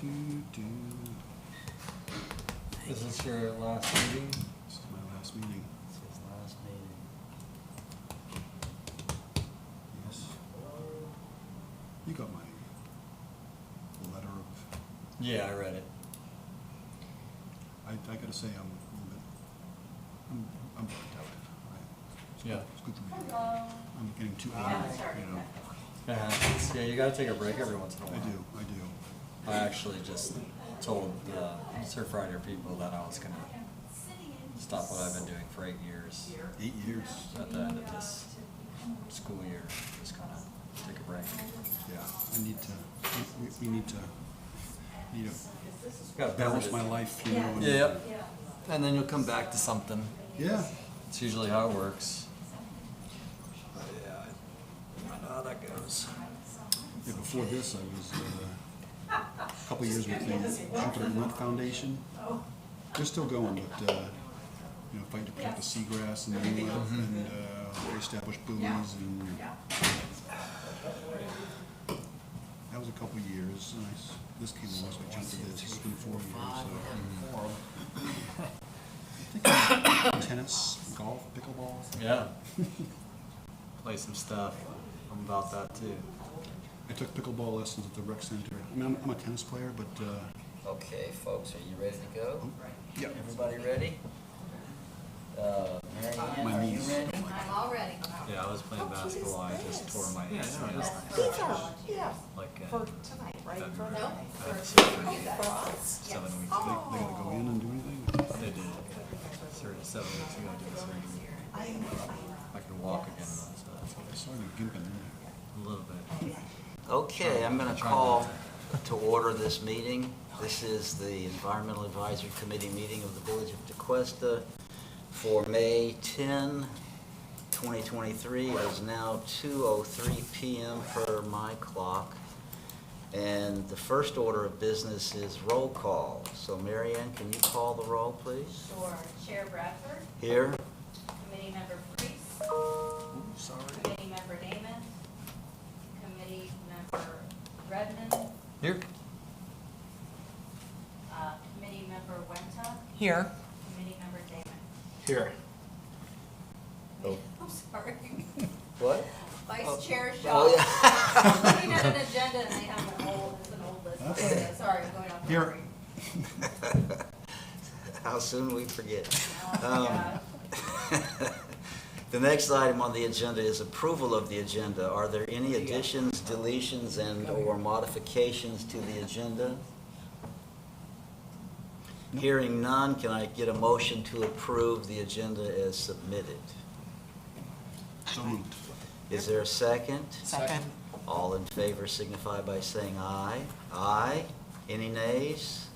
Is this your last meeting? This is my last meeting. This is last meeting. Yes. You got my letter of. Yeah, I read it. I gotta say, I'm a little bit. I'm burnt out. Yeah. It's good for me. I'm getting too old, you know. Yeah, you gotta take a break every once in a while. I do. I actually just told the Surf Rider people that I was gonna stop what I've been doing for 8 years. 8 years. So at the end of this school year, just kind of take a break. Yeah, I need to. We need to Gotta balance my life, you know. and- Yeah, and then you'll come back to something. Yeah. It's usually how it works. But yeah, I know how that goes. Yeah, before this, I was a couple years with the Jupiter Root Foundation. They're still going, but you know, fighting to protect the seagrass and the inlet and reestablish buoys, and that was a couple years. And this came along, so I jumped to this. It's been 4 years. So. I think tennis, golf, pickleball. Yeah. Play some stuff. I'm about that too. I took pickleball lessons at the rec center. I mean, I'm a tennis player, but Okay, folks, are you ready to go? yeah. Everybody ready? Mary Ann, My are you knees. ready? I'm all ready. Yeah, I was playing basketball. I just tore my ACL. Yeah, Like for tonight, right? For February. No. I had surgery for us. 7 weeks They ago. gotta go in and do anything. They did. Surgery 7 weeks ago. I did the surgery. I can walk again though, so that's I good. saw you gimping in there. A little bit. Okay, I'm going to call to order this meeting. This is the Environmental Advisory Committee meeting of the Village of DeQuesta for May 10, 2023. It is now 2:03 p.m. per my clock. And the first order of business is roll call. So Mary Ann, can you call the roll, please? Sure. Chair Bradford, Here? Committee Member Priest, Ooh, sorry. Committee Member Damon, Committee Member Redmond, Here. Committee Member Wenta, Here. Committee Member Damon. Here. Oh. I'm sorry. What? Vice Chair Shaw. Oh, yeah. I'm looking at an agenda and they have an old list. That's Okay, sorry, I'm going off Here. memory. How soon we forget. Oh, my God. The next item on the agenda is approval of the agenda. Are there any additions, deletions, and/or modifications to the agenda? Hearing none, can I get a motion to approve the agenda as submitted? So moved. Is there a second? Second. All in favor signify by saying aye. Aye. Any nays?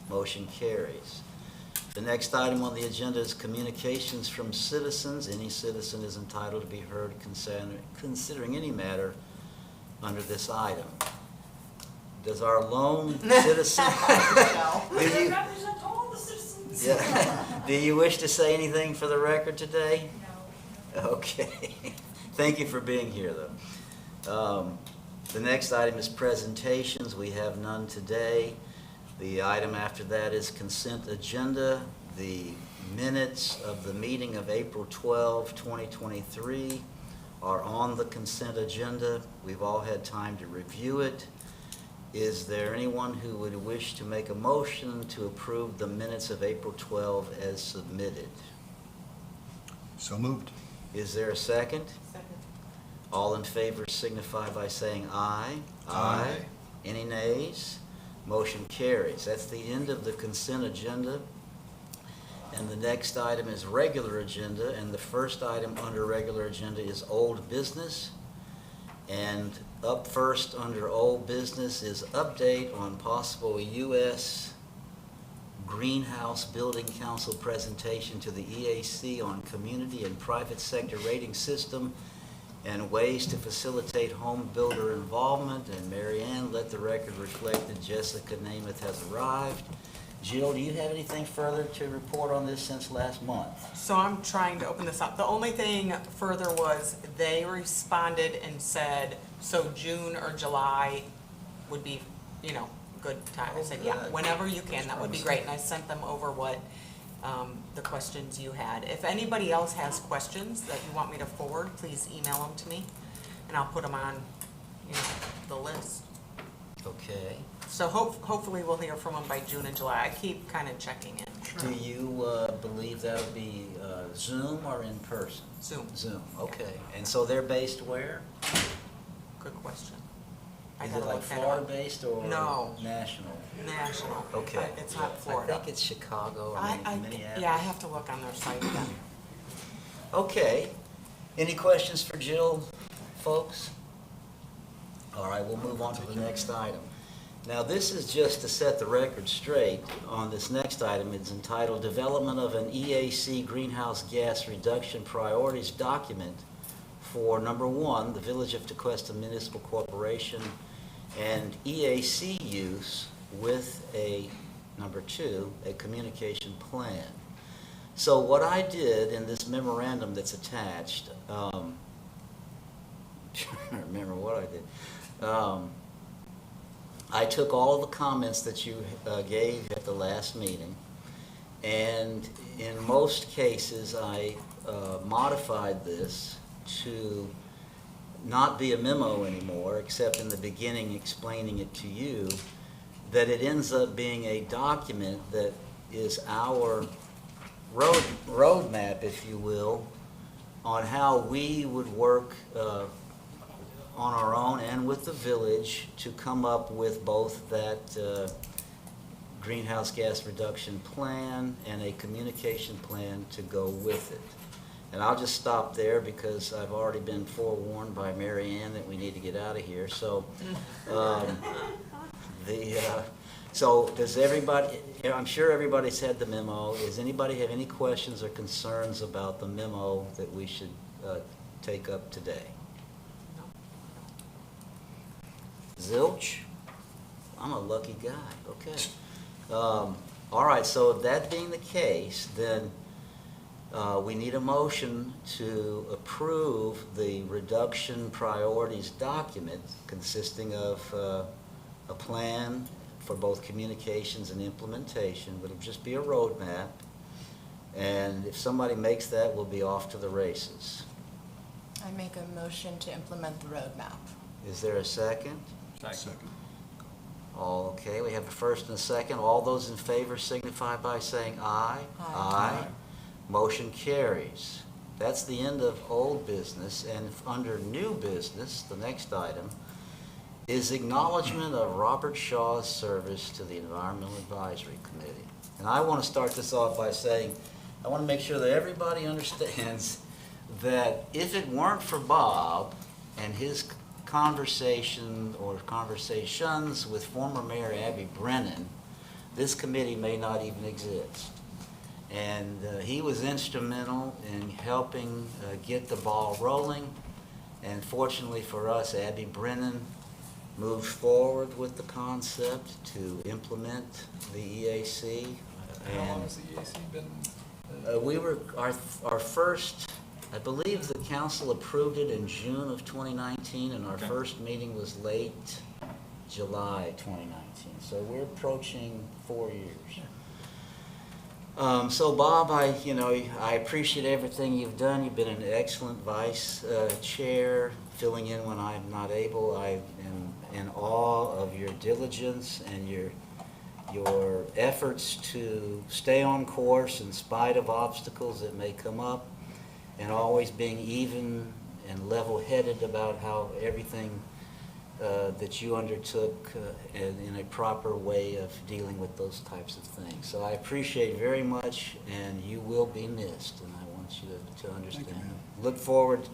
Motion carries. The next item on the agenda is communications from citizens. Any citizen is entitled to be heard considering any matter under this item. Does our lone citizen? Do you- represent all the citizens. Yeah. Do you wish to say anything for the record today? No. Okay. Thank you for being here, though. The next item is presentations. We have none today. The item after that is consent agenda. The minutes of the meeting of April 12, 2023 are on the consent agenda. We've all had time to review it. Is there anyone who would wish to make a motion to approve the minutes of April 12 as submitted? So moved. Is there a second? Second. All in favor signify by saying aye. Aye. Any nays? Motion carries. That's the end of the consent agenda. And the next item is regular agenda, and the first item under regular agenda is old business. And up first under old business is update on possible U.S. Greenhouse Building Council presentation to the EAC on community and private sector rating system and ways to facilitate home builder involvement. And Mary Ann, let the record reflect that Jessica Namath has arrived. Jill, do you have anything further to report on this since last month? So I'm trying to open this up. The only thing further was they responded and said, so June or July would be, good time. I said, yeah, whenever you can, that would be great. And I sent them over what, the questions you had. If anybody else has questions that you want me to forward, please email them to me, and I'll put them on, the list. Okay. So hopefully we'll hear from them by June and July. I keep kind of checking it. Do you believe that'll be Zoom or in person? Zoom. Zoom, okay. And so they're based where? Good question. I Is gotta it like look that up. Florida-based or No. national? National. Okay. It's not Florida. I think it's Chicago or Minneapolis. Yeah, I have to look on their site again. Okay. Any questions for Jill, folks? All right, we'll move on to the next item. Now, this is just to set the record straight on this next item. It's entitled Development of an EAC Greenhouse Gas Reduction Priorities Document for, number one, the Village of Tequesta Municipal Corporation and EAC use with a, number two, a communication plan. So what I did in this memorandum that's attached, trying to remember what I did. I took all of the comments that you gave at the last meeting, and in most cases, I modified this to not be a memo anymore, except in the beginning explaining it to you, that it ends up being a document that is our roadmap, if you will, on how we would work on our own and with the village to come up with both that greenhouse gas reduction plan and a communication plan to go with it. And I'll just stop there because I've already been forewarned by Mary Ann that we need to get out of here. So, so does everybody, I'm sure everybody's had the memo. Does anybody have any questions or concerns about the memo that we should take up today? Zilch? I'm a lucky guy, okay. All right, so that being the case, then we need a motion to approve the reduction priorities document consisting of a plan for both communications and implementation, but it'll just be a roadmap. And if somebody makes that, we'll be off to the races. I make a motion to implement the roadmap. Is there a second? Second. Okay, we have a first and a second. All those in favor signify by saying aye. Aye. Motion carries. That's the end of old business, and under new business, the next item is acknowledgement of Robert Shaw's service to the Environmental Advisory Committee. And I want to start this off by saying, I want to make sure that everybody understands that if it weren't for Bob and his conversation or conversations with former Mayor Abby Brennan, this committee may not even exist. And he was instrumental in helping get the ball rolling. And fortunately for us, Abby Brennan moved forward with the concept to implement the EAC. How long has the EAC been? We were, our first, I believe the council approved it in June of 2019, and our first meeting was late July 2019. So we're approaching 4 years. So Bob, I appreciate everything you've done. You've been an excellent vice chair, filling in when I'm not able. I am in awe of your diligence and your efforts to stay on course in spite of obstacles that may come up, and always being even and level-headed about how everything that you undertook in a proper way of dealing with those types of things. So I appreciate very much, and you will be missed, and I want you to understand. Thank you, man. Look forward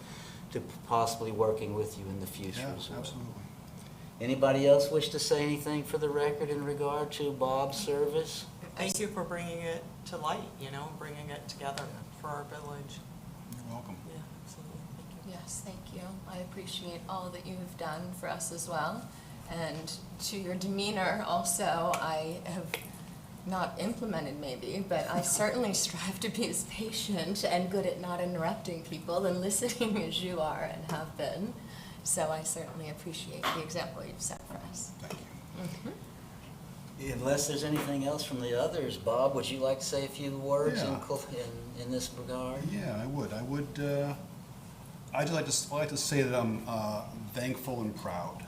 to possibly working with you in the future Yeah, as well. absolutely. Anybody else wish to say anything for the record in regard to Bob's service? Thank you for bringing it to light, bringing it together for our village. You're welcome. Yeah, absolutely. Thank you. Yes, thank you. I appreciate all that you have done for us as well. And to your demeanor also, I have not implemented maybe, but I certainly strive to be as patient and good at not interrupting people and listening as you are and have been. So I certainly appreciate the example you've set for us. Thank you. Unless there's anything else from the others, Bob, would you like to say a few words Yeah. in this regard? Yeah, I would. I'd like to say that I'm thankful and proud.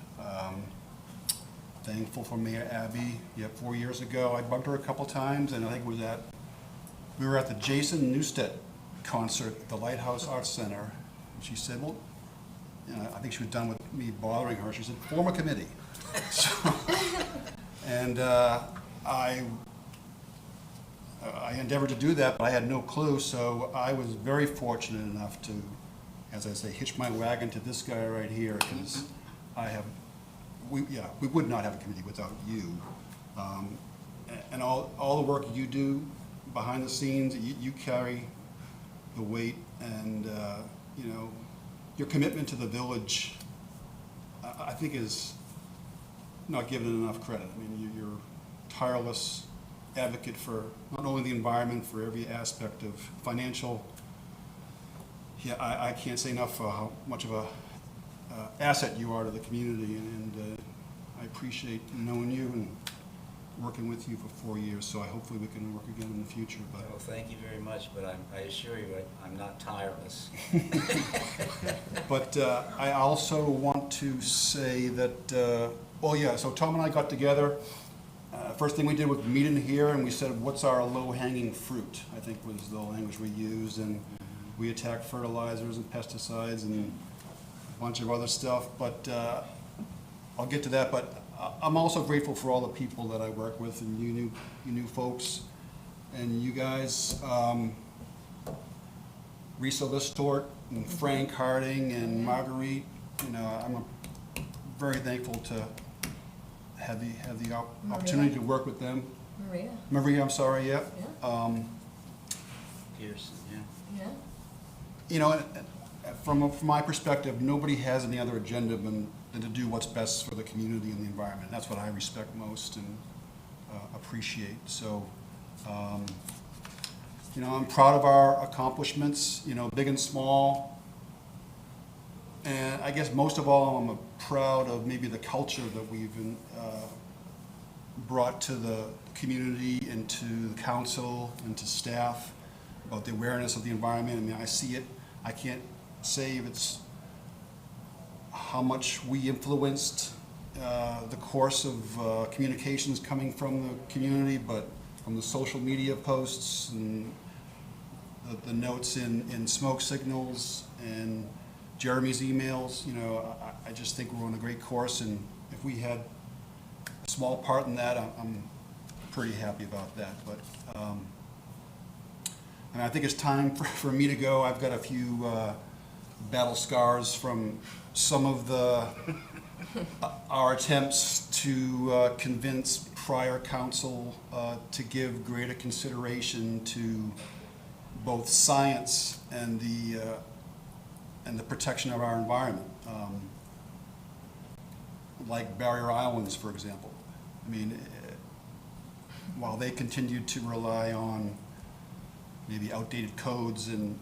Thankful for Mayor Abby. Yeah, 4 years ago, I bumped her a couple times, and I think we were at the Jason Newstead concert at the Lighthouse Arts Center. And she said, well, you know, I think she was done with me bothering her. She said, form a committee. So, and I endeavored to do that, but I had no clue, so I was very fortunate enough to, as I say, hitch my wagon to this guy right here, because we would not have a committee without you. And all the work you do behind the scenes, you carry the weight, and you know, your commitment to the village, I think is not given enough credit. I mean, you're a tireless advocate for not only the environment, for every aspect of financial. Yeah, I can't say enough for how much of a asset you are to the community, and I appreciate knowing you and working with you for 4 years, so hopefully we can work again in the future. But Well, thank you very much, but I assure you, I'm not tireless. But I also want to say that, so Tom and I got together. First thing we did was meet in here, and we said, what's our low-hanging fruit, I think was the language we used, and we attacked fertilizers and pesticides and a bunch of other stuff, but I'll get to that. But I'm also grateful for all the people that I work with, and you new folks, and you guys, Risa Listort and Frank Harding and Marguerite. You know, I'm very thankful to have the opportunity to work with them. Maria, I'm sorry, yeah. Pearson, yeah. Yeah. You know, from my perspective, nobody has any other agenda than to do what's best for the community and the environment. That's what I respect most and appreciate. So, you know, I'm proud of our accomplishments, you know, big and small. And I guess most of all, I'm proud of maybe the culture that we've brought to the community and to the council and to staff about the awareness of the environment. I mean, I see it. I can't say if it's how much we influenced the course of communications coming from the community, but from the social media posts and the notes in smoke signals and Jeremy's emails. You know, I just think we're on a great course, and if we had a small part in that, I'm pretty happy about that. But and I think it's time for me to go. I've got a few battle scars from some of our attempts to convince prior council to give greater consideration to both science and the protection of our environment, like barrier islands, for example. I mean, while they continued to rely on maybe outdated codes and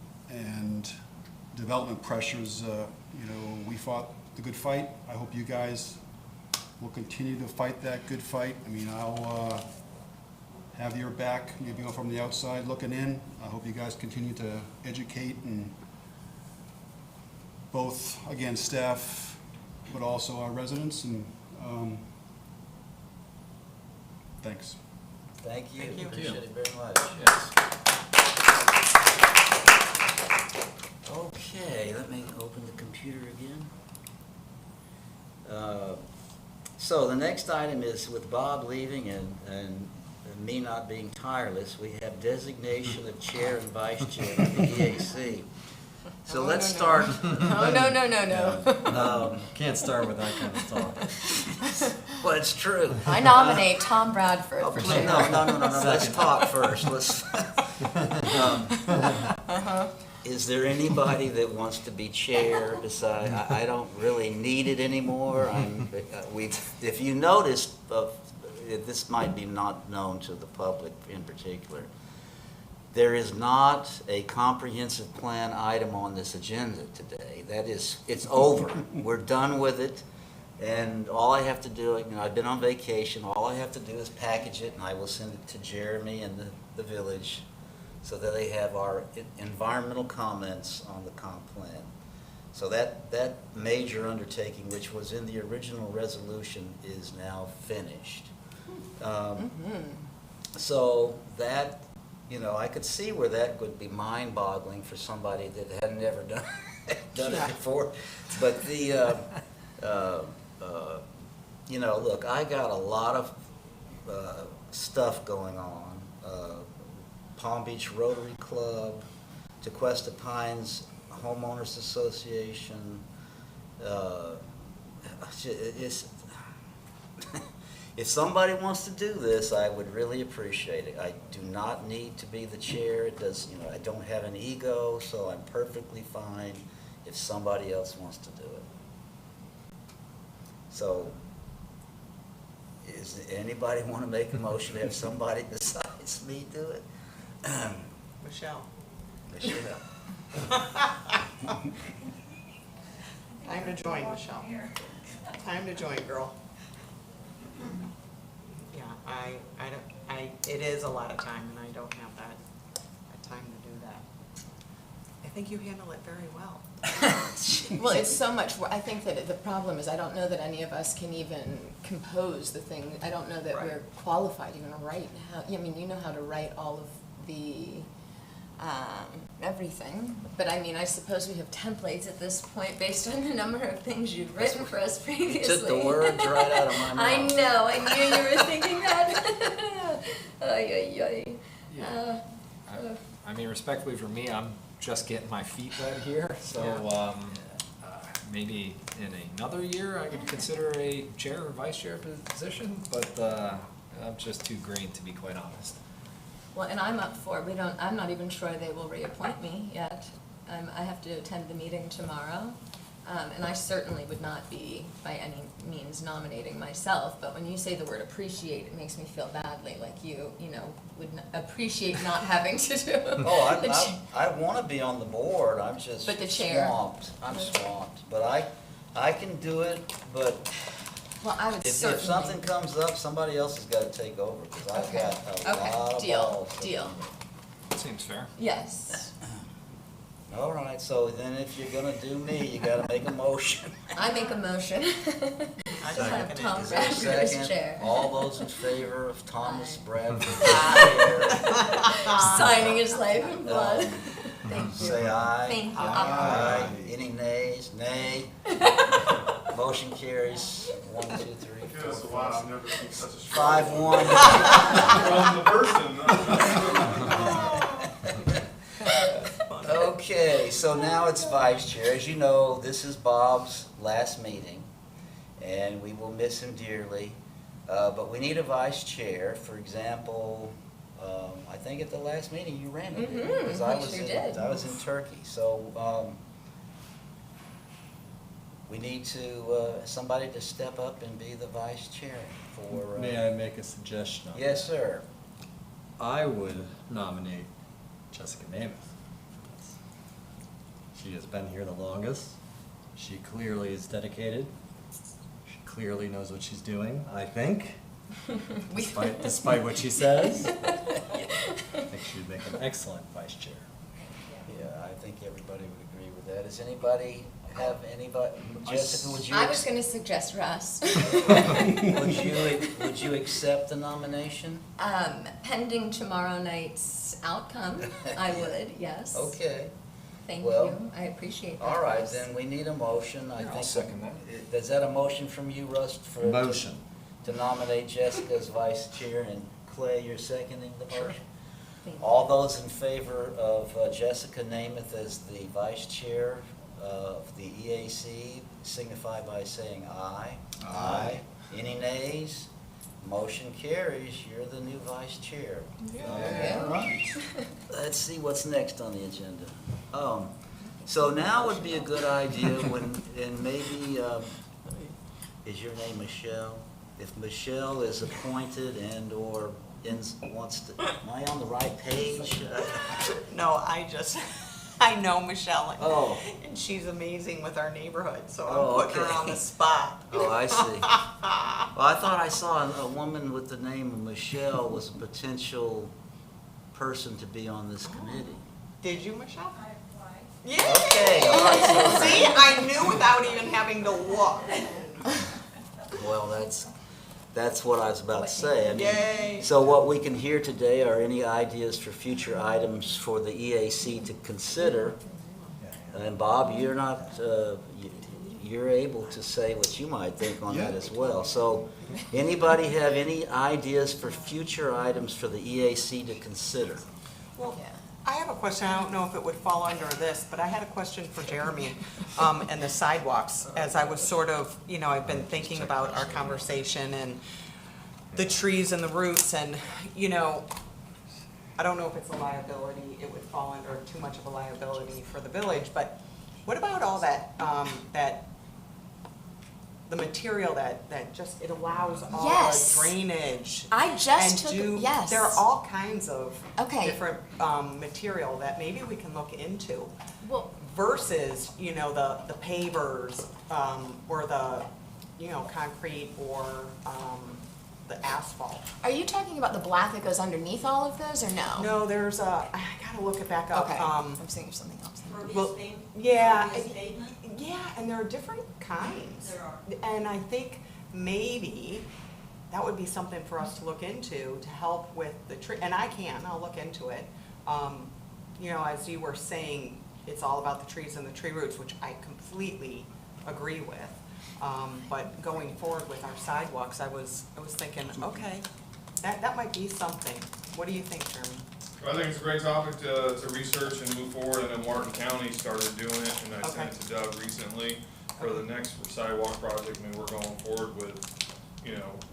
development pressures, you know, we fought the good fight. I hope you guys will continue to fight that good fight. I mean, I'll have your back, maybe from the outside looking in. I hope you guys continue to educate, and both, again, staff, but also our residents, and thanks. Thank you. Thank you. Appreciate it very much. Yes. Okay, let me open the computer again. So the next item is, with Bob leaving and me not being tireless, we have designation of chair and vice chair of the EAC. So Oh, let's no. start. No. Can't start with that kind of talk. Well, it's true. I nominate Tom Bradford Oh, for please, chair. no, let's talk first. Let's. Is there anybody that wants to be chair beside? I don't really need it anymore. If you noticed, this might be not known to the public in particular, there is not a comprehensive plan item on this agenda today. That is, it's over. We're done with it. And all I have to do, you know, I've been on vacation, all I have to do is package it, and I will send it to Jeremy and the village, so that they have our environmental comments on the comp plan. So that major undertaking, which was in the original resolution, is now finished. So that, you know, I could see where that would be mind-boggling for somebody that had never done it before. But the, you know, look, I got a lot of stuff going on. Palm Beach Rotary Club, Tequesta Pines Homeowners Association. It's if somebody wants to do this, I would really appreciate it. I do not need to be the chair. It does, you know, I don't have an ego, so I'm perfectly fine if somebody else wants to do it. So, does anybody want to make a motion to have somebody besides me do it? Michelle. Michelle. Time to join, Michelle. Time to join, girl. Yeah, it is a lot of time, and I don't have that time to do that. I think you handle it very well. Well, it's so much, I think that the problem is, I don't know that any of us can even compose the thing. I don't know that Right. we're qualified even to write. I mean, you know how to write all of the, everything. But I mean, I suppose we have templates at this point based on the number of things you've written for us previously. Took the words right out of my mouth. I know, I knew you were thinking that. Ay, ay, ay. Yeah. I mean, respectfully for me, I'm just getting my feet wet here, so maybe in another year I could consider a chair or vice chair position, but I'm just too green, to be quite honest. Well, and I'm up for, I'm not even sure they will reappoint me yet. I have to attend the meeting tomorrow, and I certainly would not be by any means nominating myself, but when you say the word appreciate, it makes me feel badly, like you know, would appreciate not having to do. Oh, I want to be on the board, I'm just But the chair. swamped. I'm swamped, but I can do it, but Well, I would if certainly. something comes up, somebody else has got to take over, because I've Okay. got a lot of balls. Deal. Seems fair. Yes. All right, so then if you're gonna do me, you gotta make a motion. I make a motion. I To have second Tom it. Is there a Bradford as second? chair. All those in favor of Thomas Aye. Bradford as chair? Signing his life in blood. Um, Thank you. Say aye. Thank you. Aye. Any nays? Nay. Motion carries. 1, 2, 3, 4, That's a lot, I've never seen such a. 5-1. From the person. Okay, so now it's vice chair. As you know, this is Bob's last meeting, and we will miss him dearly. But we need a vice chair. For example, I think at the last meeting you ran it, Mhm, because I I was sure in, did. I was in Turkey. So we need to somebody to step up and be the vice chair for. May I make a suggestion on Yes, that? sir. I would nominate Jessica Namath. She has been here the longest. She clearly is dedicated. She clearly knows what she's doing, I think, despite what she says. I think she would make an excellent vice chair. Yeah, I think everybody would agree with that. Does anybody have anybody? Jessica, would you? I was gonna suggest Russ. Would you accept the nomination? Pending tomorrow night's outcome, I would, yes. Okay. Thank Well, you, I appreciate that. All right, Russ. then we need a motion. I Yeah, I'll think. second that. Is that a motion from you, Russ? for Motion. To nominate Jessica as vice chair, and Clay, you're seconding the Sure. motion? Thank you. All those in favor of Jessica Namath as the vice chair of the EAC signify by saying aye. Aye. Any nays? Motion carries. You're the new vice chair. Yeah. All right. Let's see what's next on the agenda. So now would be a good idea when, and maybe, is your name Michelle? If Michelle is appointed and/or wants to, am I on the right page? No, I just, I know Michelle, Oh. and she's amazing with our neighborhood, so Oh, I'm putting her okay. on the spot. Oh, I see. Well, I thought I saw a woman with the name of Michelle was a potential person to be on this committee. Did you, Michelle? I applied. Yeah. Okay, all right, so- See, I knew without even having to look. Well, that's what I was about to say. I mean, Yay. so what we can hear today are any ideas for future items for the EAC to consider. And Bob, you're not, you're able to say what you might think on that Yeah. as well. So anybody have any ideas for future items for the EAC to consider? Well, Yeah. I have a question, I don't know if it would fall under this, but I had a question for Jeremy, and the sidewalks. As I was sort of, I've been thinking about our conversation and the trees and the roots, and, I don't know if it's a liability, it would fall under too much of a liability for the village, but what about all that, the material that just, it allows all the Yes. drainage? I just And took, yes. there are all kinds of Okay. different material that maybe we can look into Well, versus, the pavers, or the, concrete or the asphalt. are you talking about the black that goes underneath all of those, or no? No, there's I gotta look it back up. Okay, I'm thinking of something else. Well, Impervious yeah, pavement? yeah, and there are different kinds. There are. And I think maybe that would be something for us to look into to help with the tree, and I'll look into it. As you were saying, it's all about the trees and the tree roots, which I completely agree with. But going forward with our sidewalks, I was thinking, okay, that might be something. What do you think, Jeremy? I think it's a great topic to research and move forward. I know Martin County started doing it, and I sent it to Doug recently for the next sidewalk project. I mean, we're going forward with,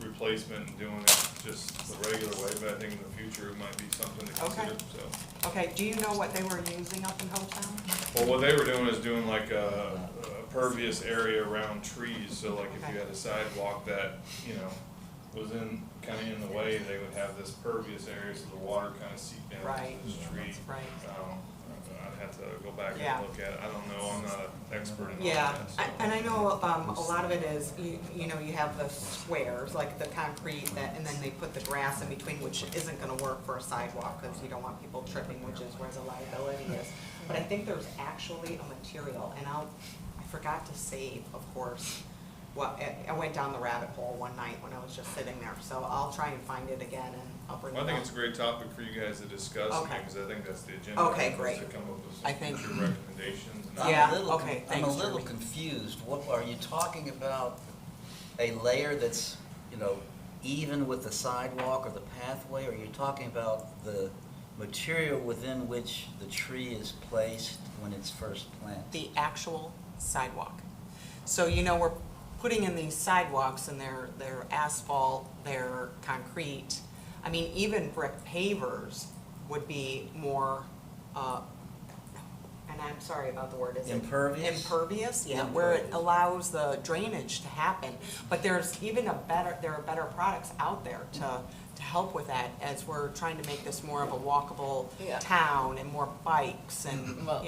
replacement and doing it just the regular way, but I think in the future it might be something to consider, so. Okay, do you know what they were using up in Hopetown? Well, what they were doing is doing like a pervious area around trees, so like if you had a sidewalk that, was kinda in the way, they would have this pervious area so the water kinda seep down Right. into this tree. Right. I'd have to go back Yeah. and look at it, I don't know, I'm not an expert in all Yeah, that, so. and I know a lot of it is, you have the squares, like the concrete, and then they put the grass in between, which isn't gonna work for a sidewalk, because you don't want people tripping, which is where the liability is. But I think there's actually a material, and I forgot to save, of course. Well, I went down the rabbit hole one night when I was just sitting there, so I'll try and find it again, and I'll bring it Well, up. I think it's a great topic for you guys to discuss, Okay. because I think that's the agenda. Okay, is great. To come up with I some think- future recommendations. and- Yeah, I'm a little, okay, I'm a thanks, little Jeremy. confused. What, are you talking about a layer that's, even with the sidewalk or the pathway? Or are you talking about the material within which the tree is placed when it's first planted? The actual sidewalk. So, we're putting in these sidewalks and they're asphalt, they're concrete. I mean, even brick pavers would be more, and I'm sorry about the word, is it? Impervious? Impervious, yeah, where it Impervious. allows the drainage to happen. But there's even there are better products out there to help with that, as we're trying to make this more of a walkable Yeah. town and more bikes and, Well,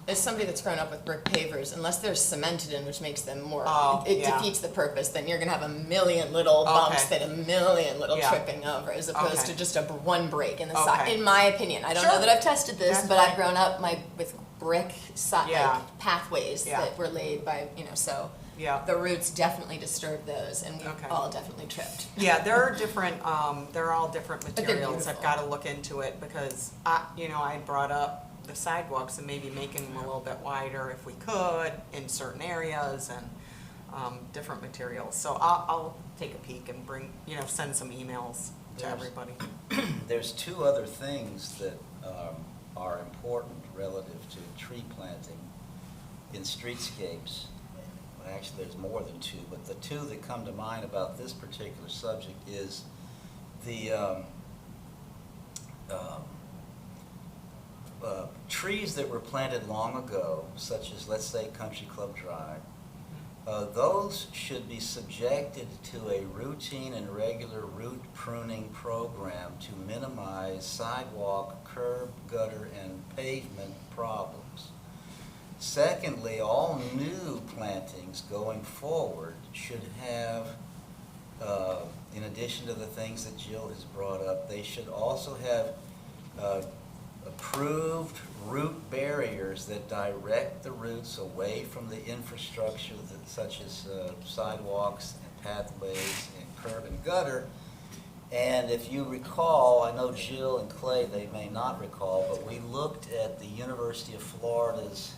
as somebody that's grown up with brick pavers, unless they're cemented in, which makes them more, Oh, it yeah. defeats the purpose, then you're gonna have a million little bumps Okay. that a million little Yeah. tripping over, as opposed Okay. to just one break in the side, Okay. in my opinion. I don't know Sure. that I've tested this, That's but fine. I've grown up with brick Yeah. like pathways Yeah. that were laid by, so yeah. the roots definitely disturb those, and we've Okay. all definitely tripped. Yeah, there are different, they're all different they're materials. I've beautiful. gotta look into it, because I brought up the sidewalks and maybe making them a little bit wider if we could in certain areas, and, different materials. So I'll take a peek and bring, send some emails to There's- everybody. There's two other things that are important relative to tree planting in streetscapes. Well, actually, there's more than two, but the two that come to mind about this particular subject is the trees that were planted long ago, such as, let's say, Country Club Drive, Those should be subjected to a routine and regular root pruning program to minimize sidewalk, curb, gutter, and pavement problems. Secondly, all new plantings going forward should have, in addition to the things that Jill has brought up, they should also have approved root barriers that direct the roots away from the infrastructure such as sidewalks and pathways and curb and gutter. And if you recall, I know Jill and Clay, they may not recall, but we looked at the University of Florida's,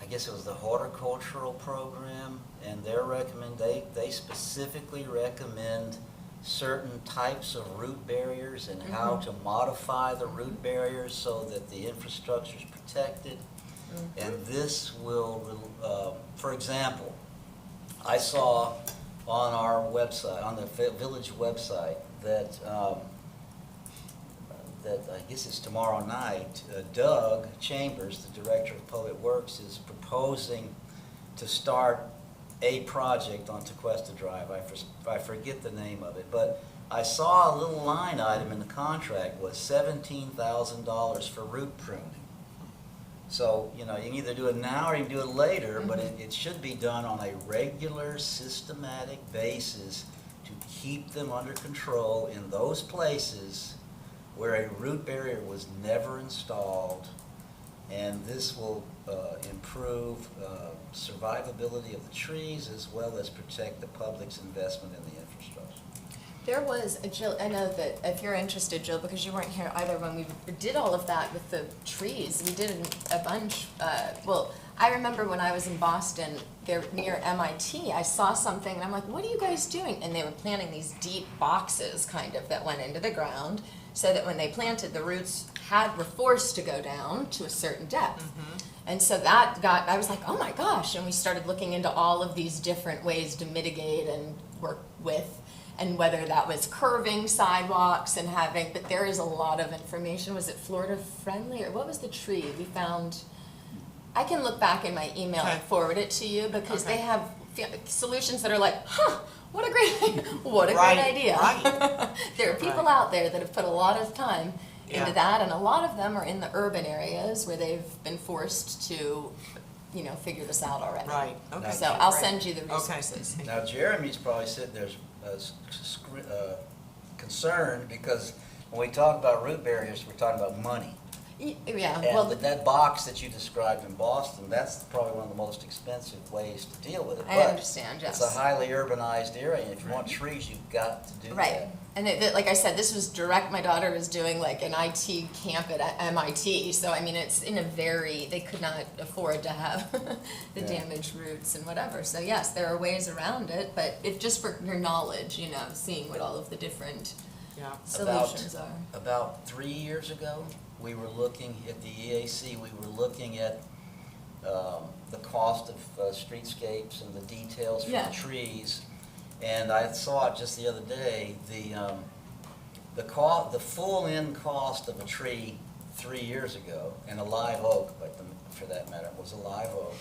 I guess it was the horticultural program, and they specifically recommend certain types of root barriers and how to modify the root barriers so that the infrastructure is protected. And this will, for example, I saw on our website, on the village website, that I guess it's tomorrow night, Doug Chambers, the Director of Public Works, is proposing to start a project on Tequesta Drive. I forget the name of it, but I saw a little line item in the contract was $17,000 for root pruning. So, you know, you can either do it now or you can do it later, but it should be done on a regular, systematic basis to keep them under control in those places where a root barrier was never installed. And this will improve survivability of the trees as well as protect the public's investment in the infrastructure. There was, Jill, I know that if you're interested, Jill, because you weren't here either when we did all of that with the trees, we did a bunch, well, I remember when I was in Boston, there near MIT, I saw something and I'm like, what are you guys doing? And they were planting these deep boxes kind of that went into the ground so that when they planted, the roots were forced to go down to a certain depth. And so I was like, oh my gosh, and we started looking into all of these different ways to mitigate and work with, and whether that was curving sidewalks and but there is a lot of information. Was it Florida Friendly, or what was the tree we found? I can look back in my email and forward it to you, because they have solutions that are like, huh, what a great idea. Right. There are people out there that have put a lot of time into that, and a lot of them are in the urban areas where they've been forced to, you know, figure this out already. Right, okay. So I'll send you the resources. Now, Jeremy's probably sitting there concerned because when we talk about root barriers, we're talking about money. Yeah, And well, that box that you described in Boston, that's probably one of the most expensive ways to deal with it. I understand, yes. It's a highly urbanized area, and if you want trees, you've got to do that. right. And like I said, this was direct, my daughter was doing like an IT camp at MIT, so I mean, it's in they could not afford to have the damaged roots and whatever. So yes, there are ways around it, but just for your knowledge, you know, seeing what all of the different solutions are. About 3 years ago, we were looking at the EAC, we were looking at the cost of streetscapes and the details for the trees. And I saw it just the other day, the full-in cost of a tree 3 years ago, and a live oak, for that matter, was a live oak,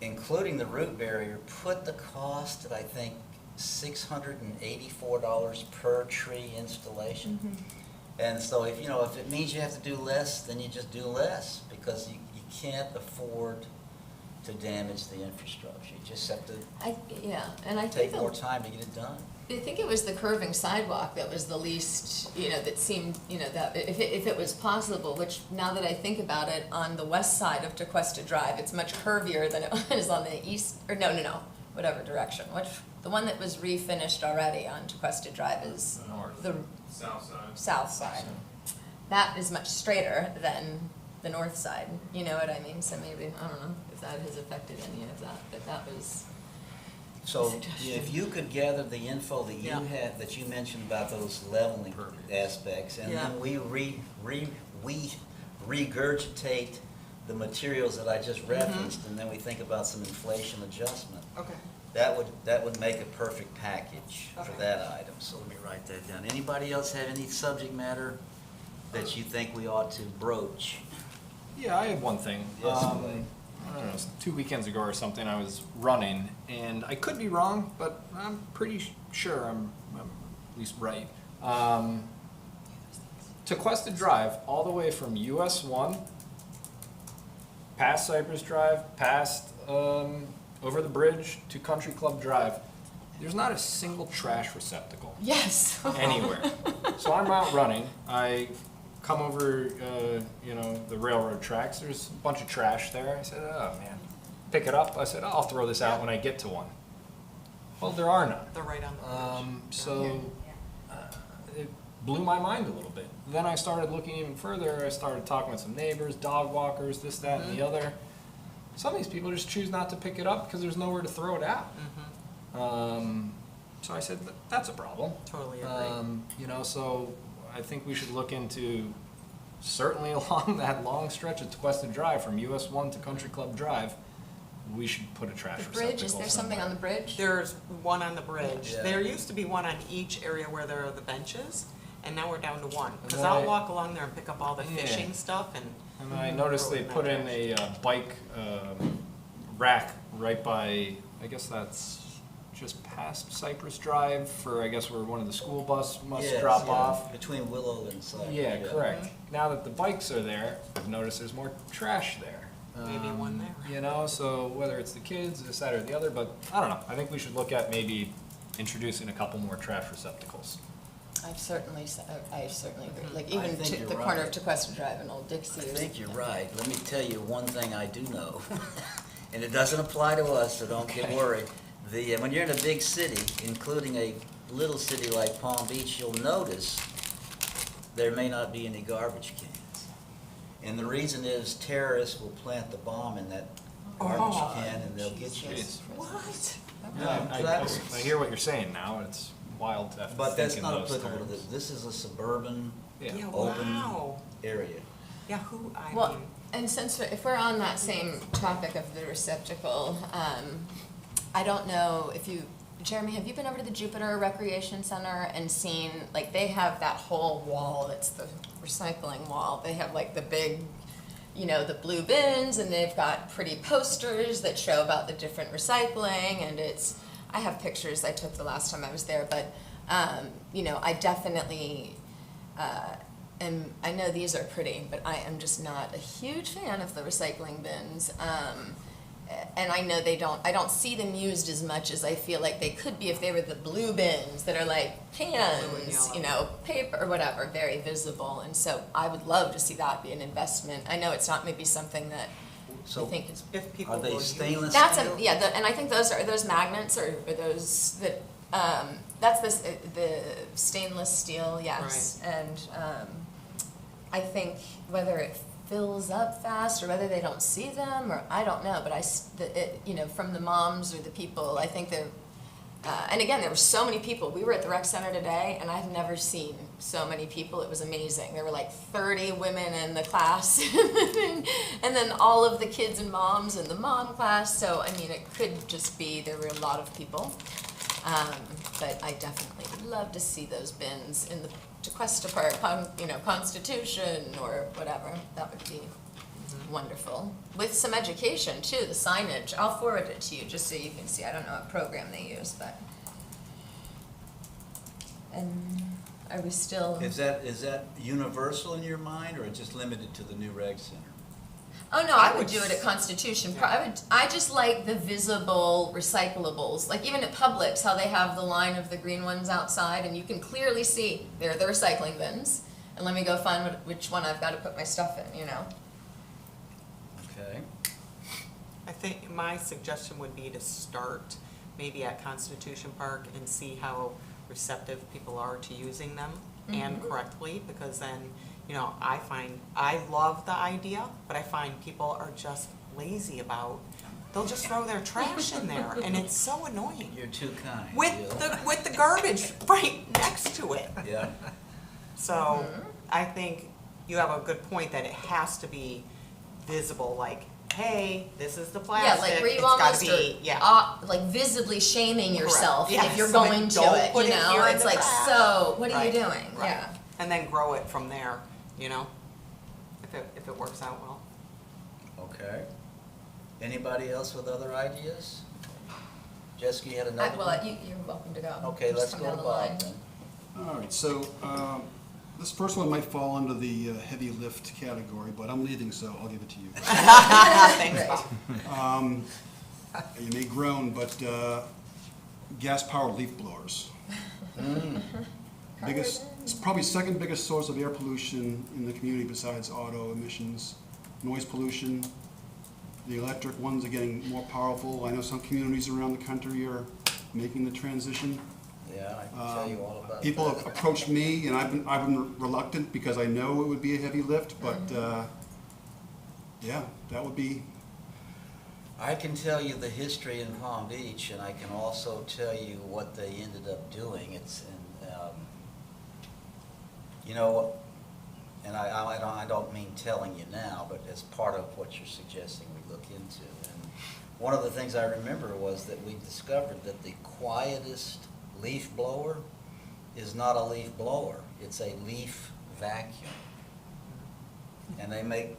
including the root barrier, put the cost at, I think, $684 per tree installation. And so if it means you have to do less, then you just do less, because you can't afford to damage the infrastructure. You just have to take more time to get it done. I think it was the curving sidewalk that was the least, that seemed, that if it was possible, which now that I think about it, on the west side of Tequesta Drive, it's much curvier than it was on the east, or no, whatever direction. The one that was refinished already on Tequesta Drive is the south side. That is much straighter than the north side, you know what I mean? So maybe, I don't know if that has affected any of that, but that was So if you could gather the info that you had, that you mentioned about those leveling aspects, and then we regurgitate the materials that I just referenced, and then we think about some inflation adjustment. Okay. That would make a perfect package for that item. So let me write that down. Anybody else have any subject matter that you think we ought to broach? Yeah, I have one thing. Yes, Clay. I don't know, 2 weekends ago or something, I was running, and I could be wrong, but I'm pretty sure I'm at least right. Tequesta Drive, all the way from US 1, past Cypress Drive, past over the bridge to Country Club Drive, there's not a single trash receptacle Yes. anywhere. So I'm out running. I come over, the railroad tracks. There's a bunch of trash there. I said, oh man, pick it up. I said, I'll throw this out when I get to one. Well, there are none. They're right on the bridge. So it blew my mind a little bit. Then I started looking even further. I started talking with some neighbors, dog walkers, this, that, and the other. Some of these people just choose not to pick it up because there's nowhere to throw it out. So I said, that's a problem. Totally agree. So I think we should look into, certainly along that long stretch of Tequesta Drive from US 1 to Country Club Drive, we should put a trash The receptacle bridge, is there something somewhere. on the bridge? There's one on the bridge. Yeah. There used to be one on each area where there are the benches, and now we're down to one. Because then I'll I- walk along there and pick up all the Yeah. fishing stuff and. And I noticed throw it they in that put in trash. a bike rack right by, I guess that's just past Cypress Drive for, I guess, where one of the school bus must Yes, drop yeah, off. Between Willow and Cypress. Yeah, correct. Now that the bikes are there, I've noticed there's more trash there. Maybe one there. So whether it's the kids, this, that, or the other, but I don't know. I think we should look at maybe introducing a couple more trash receptacles. I certainly agree. Like I even think to you're the corner of right. Tequesta Drive and Old Dixie. I think you're right. Let me tell you one thing I do know, and it doesn't apply to us, so don't get worried. When you're in a big city, including a little city like Palm Beach, you'll notice there may not be any garbage cans. And the reason is terrorists will plant the bomb in that garbage can and they'll get you. Jeez. What? Yeah, I hear what you're saying now. It's wild to have to But that's think in not those applicable to terms. this. This is a suburban Yeah. Yeah, Open. wow. area. Yeah, I Well, mean, and if we're on that same topic of the receptacle, I don't know if you, Jeremy, have you been over to the Jupiter Recreation Center and seen, like, they have that whole wall, it's the recycling wall. They have like the big, the blue bins, and they've got pretty posters that show about the different recycling, and I have pictures I took the last time I was there, but, I definitely, and I know these are pretty, but I am just not a huge fan of the recycling bins. And I know I don't see them used as much as I feel like they could be if they were the blue bins that are like cans, yellow. paper or whatever, very visible. And so I would love to see that be an investment. I know it's not maybe something that So I think is. if people are they will use- stainless That's steel? and I think those magnets or those that that's the stainless steel, yes. Right. And I think whether it fills up fast or whether they don't see them or I don't know, but from the moms or the people, I think they're and again, there were so many people. We were at the rec center today, and I've never seen so many people. It was amazing. There were like 30 women in the class, and then all of the kids and moms in the mom class. So, I mean, it could just be there were a lot of people. But I definitely would love to see those bins in the Tequesta Park, Constitution or whatever. That would be wonderful. With some education too, the signage. I'll forward it to you just so you can see. I don't know what program they use, but. And are we still? Is that universal in your mind, or just limited to the new reg center? Oh no, I would do it at Constitution. I just like the visible recyclables. Like even at Publix, how they have the line of the green ones outside, and you can clearly see they're the recycling bins. And let me go find which one I've got to put my stuff in. Okay. I think my suggestion would be to start maybe at Constitution Park and see how receptive people are to using them and correctly, because then, I love the idea, but I find people are just lazy about, they'll just throw their trash in there, and it's so annoying. You're too kind. With the garbage right next to it. Yeah. So I think you have a good point that it has to be visible, like, hey, this is the Yeah, plastic. like where you It's gotta almost be, are like visibly shaming yourself Correct. if you're Yes. Like, going to don't it. put it here in It's the like, trash. so what are Right. you doing? Right. Yeah. And then grow it from there, if it works out well. Okay. Anybody else with other ideas? Jessica, you had another one? Well, you're welcome to go. Okay, let's Just come go down to the line. Bob then. All right, so this first one might fall under the heavy lift category, but I'm leaving, so I'll give it to you. Thanks, Bob. You may groan, but gas-powered leaf blowers. It's probably second biggest source of air pollution in the community besides auto emissions, noise pollution. The electric ones are getting more powerful. I know some communities around the country are making the transition. Yeah, I can tell you all about that. People have approached me, and I've been reluctant because I know it would be a heavy lift, but yeah, that would be. I can tell you the history in Palm Beach, and I can also tell you what they ended up doing. It's, you know, and I don't mean telling you now, but as part of what you're suggesting we look into. And one of the things I remember was that we discovered that the quietest leaf blower is not a leaf blower, it's a leaf vacuum. And they make,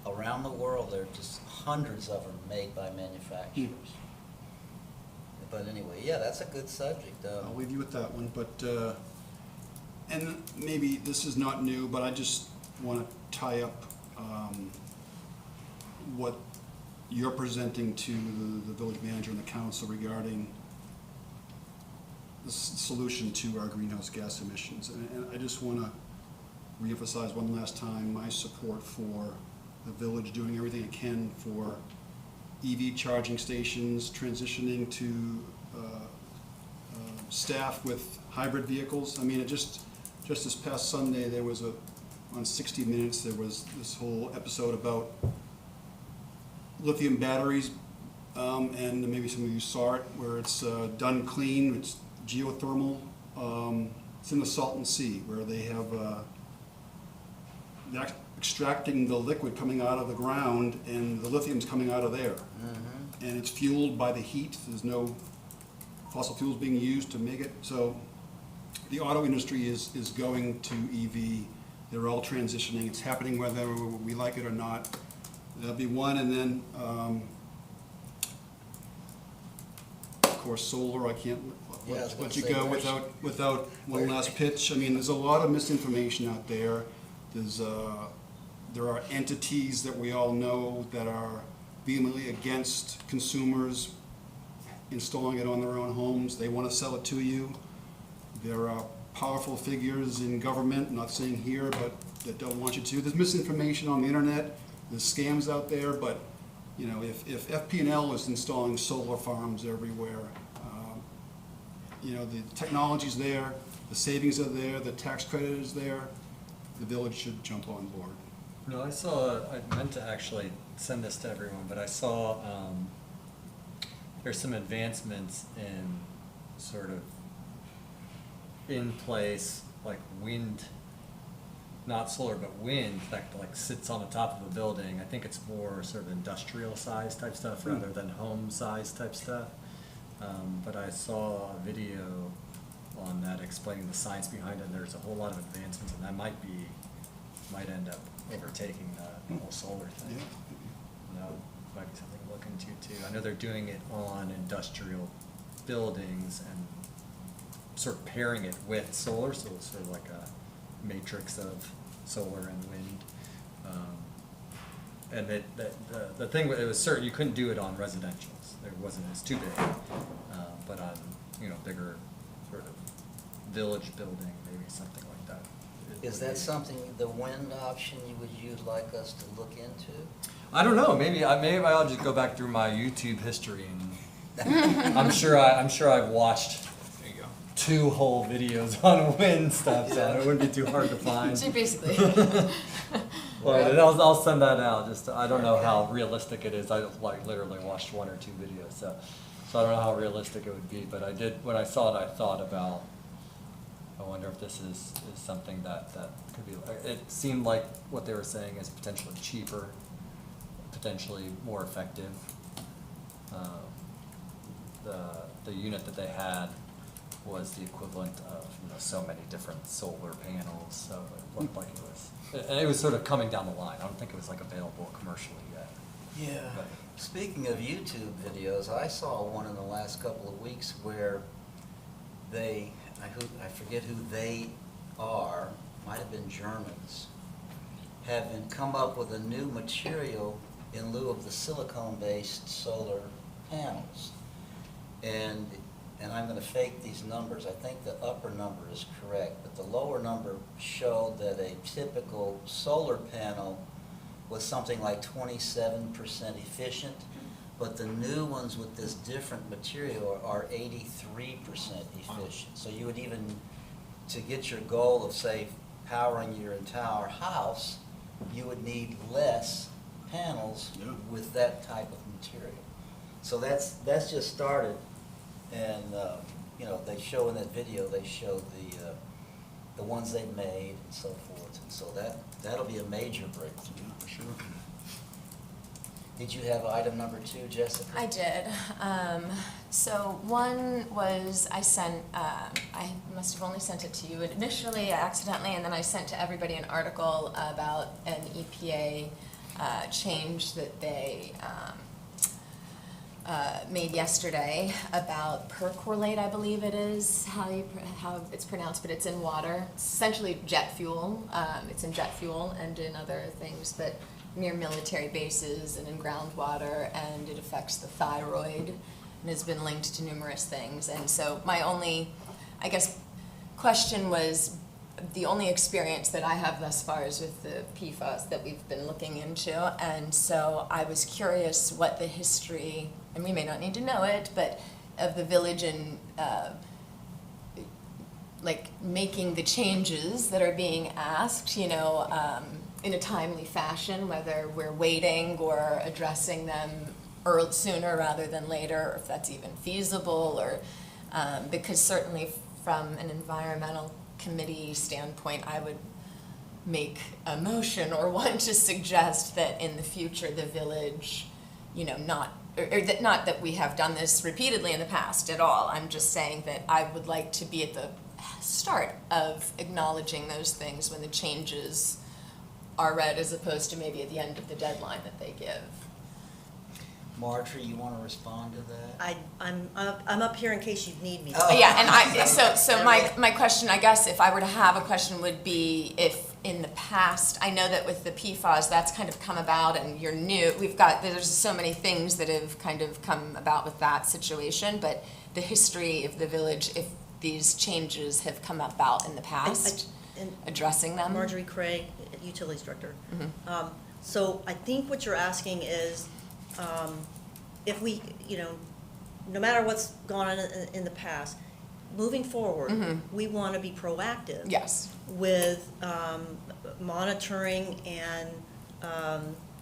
around the world, there are just hundreds of them made by manufacturers. But anyway, yeah, that's a good subject. I'll leave you with that one, but, and maybe this is not new, but I just want to tie up what you're presenting to the village manager and the council regarding the solution to our greenhouse gas emissions. And I just want to reemphasize one last time my support for the village doing everything it can for EV charging stations, transitioning to staff with hybrid vehicles. I mean, just this past Sunday, there was on 60 Minutes, there was this whole episode about lithium batteries, and maybe some of you saw it, where it's done clean, it's geothermal. It's in the Salton Sea, where they have they're extracting the liquid coming out of the ground, and the lithium's coming out of there. And it's fueled by the heat. There's no fossil fuels being used to make it. So the auto industry is going to EV. They're all transitioning. It's happening whether we like it or not. That'll be one. And then, of course, solar. I can't let you go without one last pitch. I mean, there's a lot of misinformation out there. There are entities that we all know that are vehemently against consumers installing it on their own homes. They want to sell it to you. There are powerful figures in government, not saying here, but that don't want you to. There's misinformation on the internet. There's scams out there, but you know, if FP&L is installing solar farms everywhere, you know, the technology's there, the savings are there, the tax credit is there, the village should jump on board. No, I meant to actually send this to everyone, but I saw there's some advancements in sort of in place, like wind, not solar, but wind that like sits on the top of a building. I think it's more sort of industrial size type stuff rather than home size type stuff. But I saw a video on that explaining the science behind it, and there's a whole lot of advancements, and that might end up overtaking the whole solar thing. Yeah. That might be something to look into too. I know they're doing it on industrial buildings and sort of pairing it with solar, so it's sort of like a matrix of solar and wind. And the thing, it was certain you couldn't do it on residentials. It's too big. But on, you know, bigger sort of village building, maybe something like that. Is that something, the wind option, would you like us to look into? I don't know. Maybe I'll just go back through my YouTube history, and I'm sure I've watched 2 whole videos on wind stuff, so it wouldn't be too hard to find. So basically. Well, I'll send that out. I don't know how realistic it is. I literally watched 1 or 2 videos, so I don't know how realistic it would be. But I did, when I saw it, I thought about, I wonder if this is something that could be. It seemed like what they were saying is potentially cheaper, potentially more effective. The unit that they had was the equivalent of, you know, so many different solar panels, so it looked like it was. And it was sort of coming down the line. I don't think it was like available commercially yet. Yeah. But Speaking of YouTube videos, I saw one in the last couple of weeks where I forget who they are, might have been Germans, have come up with a new material in lieu of the silicone-based solar panels. And I'm going to fake these numbers. I think the upper number is correct, but the lower number showed that a typical solar panel was something like 27% efficient, but the new ones with this different material are 83% efficient. So you would even, to get your goal of, say, powering your entire house, you would need less panels with that type of material. So that's just started, and you know, they show in that video, they show the ones they've made and so forth, and so that'll be a major breakthrough for sure. Did you have item number 2, Jessica? I did. So one was I must have only sent it to you initially accidentally, and then I sent to everybody an article about an EPA change that they made yesterday about perchlorate, I believe it is how it's pronounced, but it's in water. It's essentially jet fuel. It's in jet fuel and in other things, but near military bases and in groundwater, and it affects the thyroid and has been linked to numerous things. And so my only, I guess, question was, the only experience that I have thus far is with the PFAS that we've been looking into, and so I was curious what the history, and we may not need to know it, but of the village and like making the changes that are being asked, you know, in a timely fashion, whether we're waiting or addressing them sooner rather than later, or if that's even feasible, or because certainly from an environmental committee standpoint, I would make a motion or want to suggest that in the future the village, you know, not that we have done this repeatedly in the past at all. I'm just saying that I would like to be at the start of acknowledging those things when the changes are read, as opposed to maybe at the end of the deadline that they give. Marjorie, you want to respond to that? I'm up here in case you need me. Oh. Yeah, and so my question, I guess, if I were to have a question, would be if in the past, I know that with the PFAS, that's kind of come about, and you're new, there's so many things that have kind of come about with that situation, but the history of the village, if these changes have come about in the past, addressing them? Marjorie Craig, Utilities Director. Mm-hmm. So I think what you're asking is, if we, you know, no matter what's gone on in the past, moving forward, Mm-hmm. we want to be proactive. Yes. With monitoring and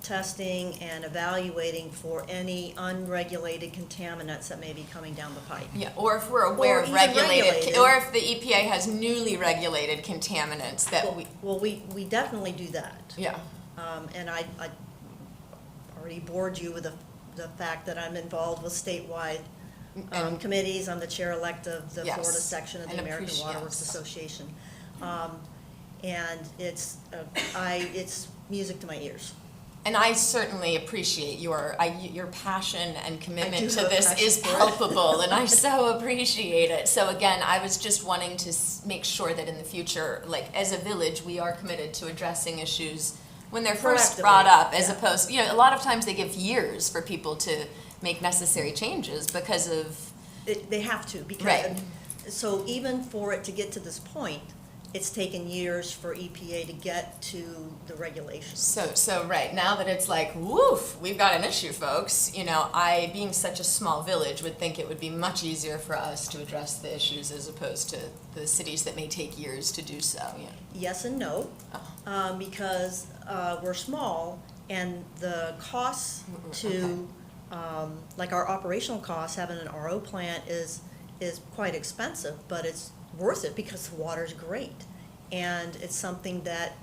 testing and evaluating for any unregulated contaminants that may be coming down the pipe. Yeah, or if we're aware Or of even regulated, or if the EPA has newly regulated contaminants that we definitely do that. yeah. And I already bored you with the fact that I'm involved with statewide And- committees. I'm the chair-elect of the Yes, Florida section of the and American Water Works yes. Association. And it's music to my ears. And I certainly appreciate your passion and commitment to have a this passion is for it. palpable, and I so appreciate it. So again, I was just wanting to make sure that in the future, like as a village, we are committed to addressing issues when they're first Proactively, brought up, as yeah. opposed, you know, a lot of times they give years for people to make necessary changes because of, They have to, because, Right. so even for it to get to this point, it's taken years for EPA to get to the regulations. so right, now that it's like, woof, we've got an issue, folks, you know, I, being such a small village, would think it would be much easier for us to address the issues as opposed to the cities that may take years to do so, you know. Yes and no, because we're small, and the costs to, like our operational costs, having an RO plant is quite expensive, but it's worth it because the water's great. And it's something that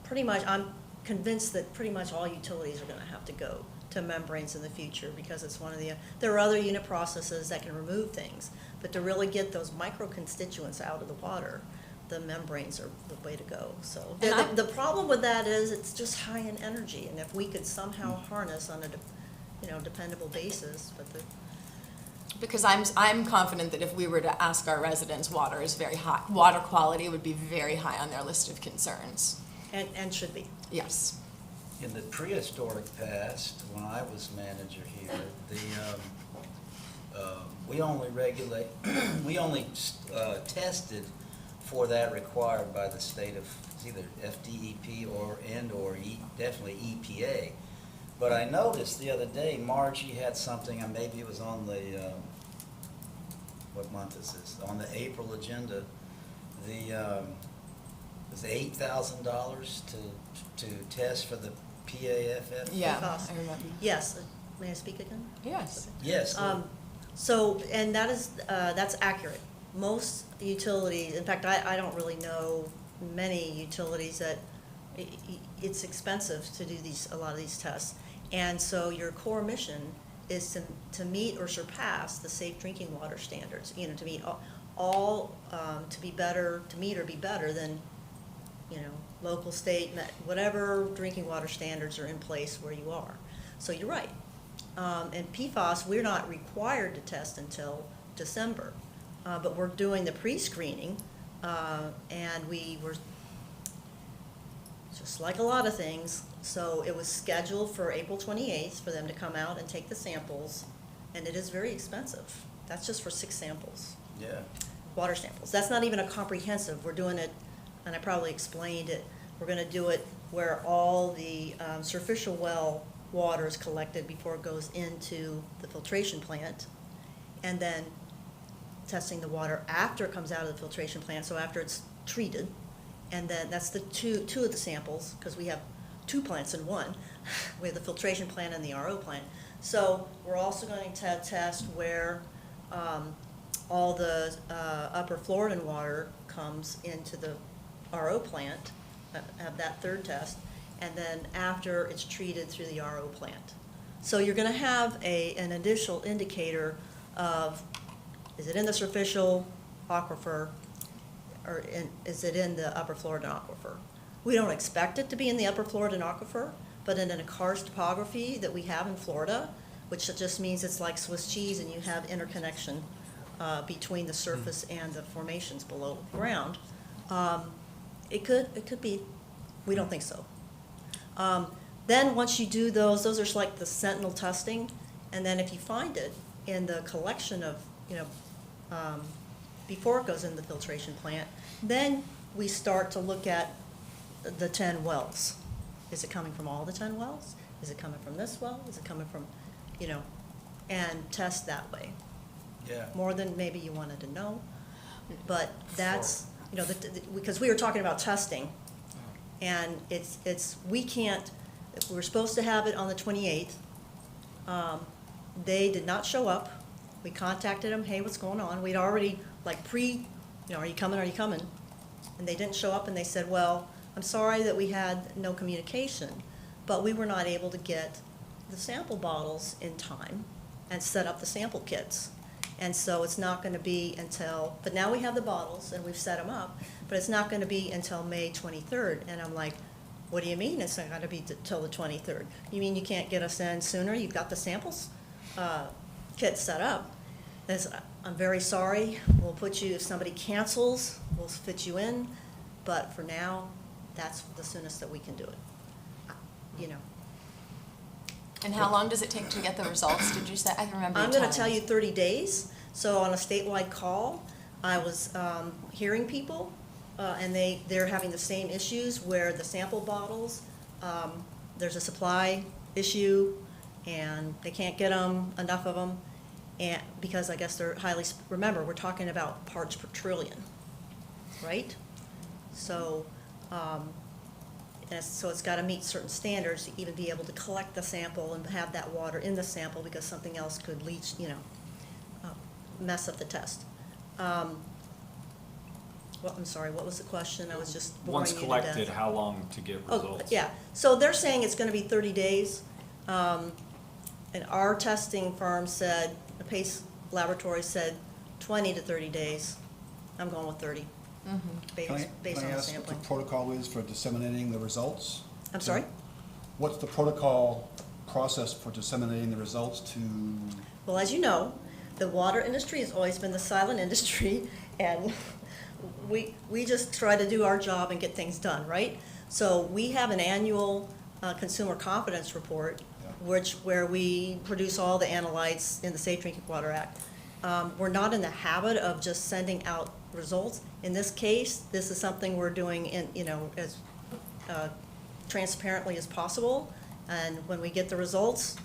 pretty much, I'm convinced that pretty much all utilities are gonna have to go to membranes in the future, because it's one of there are other unit processes that can remove things, but to really get those micro constituents out of the water, the membranes are the way to go. So the problem with that is it's just high in energy, and if we could somehow harness on a dependable basis, but Because I'm confident that if we were to ask our residents, water is very high, water quality would be very high on their list of concerns. and should be. Yes. In the prehistoric past, when I was manager here, we only we only tested for that required by the state of, it's either FDEP or definitely EPA. But I noticed the other day, Margie had something, and maybe it was on the, what month is this? On the April agenda, it was $8,000 to test for the PAFF? Yeah, Cost. I remember. Yes, may I speak again? Yes. Yes. So, and that's accurate. Most utilities, in fact, I don't really know many utilities that, it's expensive to do a lot of these tests. And so your core mission is to meet or surpass the safe drinking water standards, to meet to meet or be better than, local, state, whatever drinking water standards are in place where you are. So you're right. And PFAS, we're not required to test until December, but we're doing the pre-screening, and we were, just like a lot of things, so it was scheduled for April 28th for them to come out and take the samples, and it is very expensive. That's just for 6 samples. Yeah. Water samples. That's not even a comprehensive. We're doing it, and I probably explained it, we're gonna do it where all the superficial well water is collected before it goes into the filtration plant, and then testing the water after it comes out of the filtration plant, so after it's treated. And then that's the two of the samples, because we have 2 plants in one. We have the filtration plant and the RO plant. So we're also going to test where all the upper Floridan water comes into the RO plant, have that 3rd test, and then after it's treated through the RO plant. So you're going to have an additional indicator of, is it in the superficial aquifer, or is it in the upper Floridan aquifer? We don't expect it to be in the upper Floridan aquifer, but in a karst topography that we have in Florida, which just means it's like Swiss cheese and you have interconnection between the surface and the formations below ground, it could be. We don't think so. Then once you do those are like the sentinel testing, and then if you find it in the collection of, before it goes in the filtration plant, then we start to look at the 10 wells. Is it coming from all the 10 wells? Is it coming from this well? Is it coming from, and test that way. Yeah. More than maybe you wanted to know, but that's, because we were talking about testing, and we're supposed to have it on the 28th. They did not show up. We contacted them, hey, what's going on? We'd already, are you coming, And they didn't show up, and they said, well, I'm sorry that we had no communication, but we were not able to get the sample bottles in time and set up the sample kits. And so it's not gonna be until, but now we have the bottles and we've set them up, but it's not gonna be until May 23rd. And I'm like, what do you mean it's not gonna be till the 23rd? You mean you can't get us in sooner? You've got the samples kits set up. I'm very sorry, we'll put you, if somebody cancels, we'll fit you in, but for now, that's the soonest that we can do it, And how long does it take to get the results, did you say? I remember I'm you gonna telling tell me. you 30 days, so on a statewide call, I was hearing people, and they're having the same issues where the sample bottles, there's a supply issue, and they can't get them, enough of them, and because I guess they're highly, remember, we're talking about parts per trillion, right? So, so it's gotta meet certain standards to even be able to collect the sample and have that water in the sample, because something else could leach, mess up the test. Well, I'm sorry, what was the question? I was just boring Once you to collected, death. how long to get Oh, results? yeah, so they're saying it's gonna be 30 days. And our testing firm said, the Pace Laboratory said 20 to 30 days. I'm going with 30, based on the Can I ask what the sampling. protocol is for disseminating the results? I'm sorry? What's the protocol process for disseminating the results to, Well, as you know, the water industry has always been the silent industry, and we just try to do our job and get things done, right? So we have an annual consumer confidence report, Yeah. where we produce all the analytes in the Safe Drinking Water Act. We're not in the habit of just sending out results. In this case, this is something we're doing in, as transparently as possible. And when we get the results,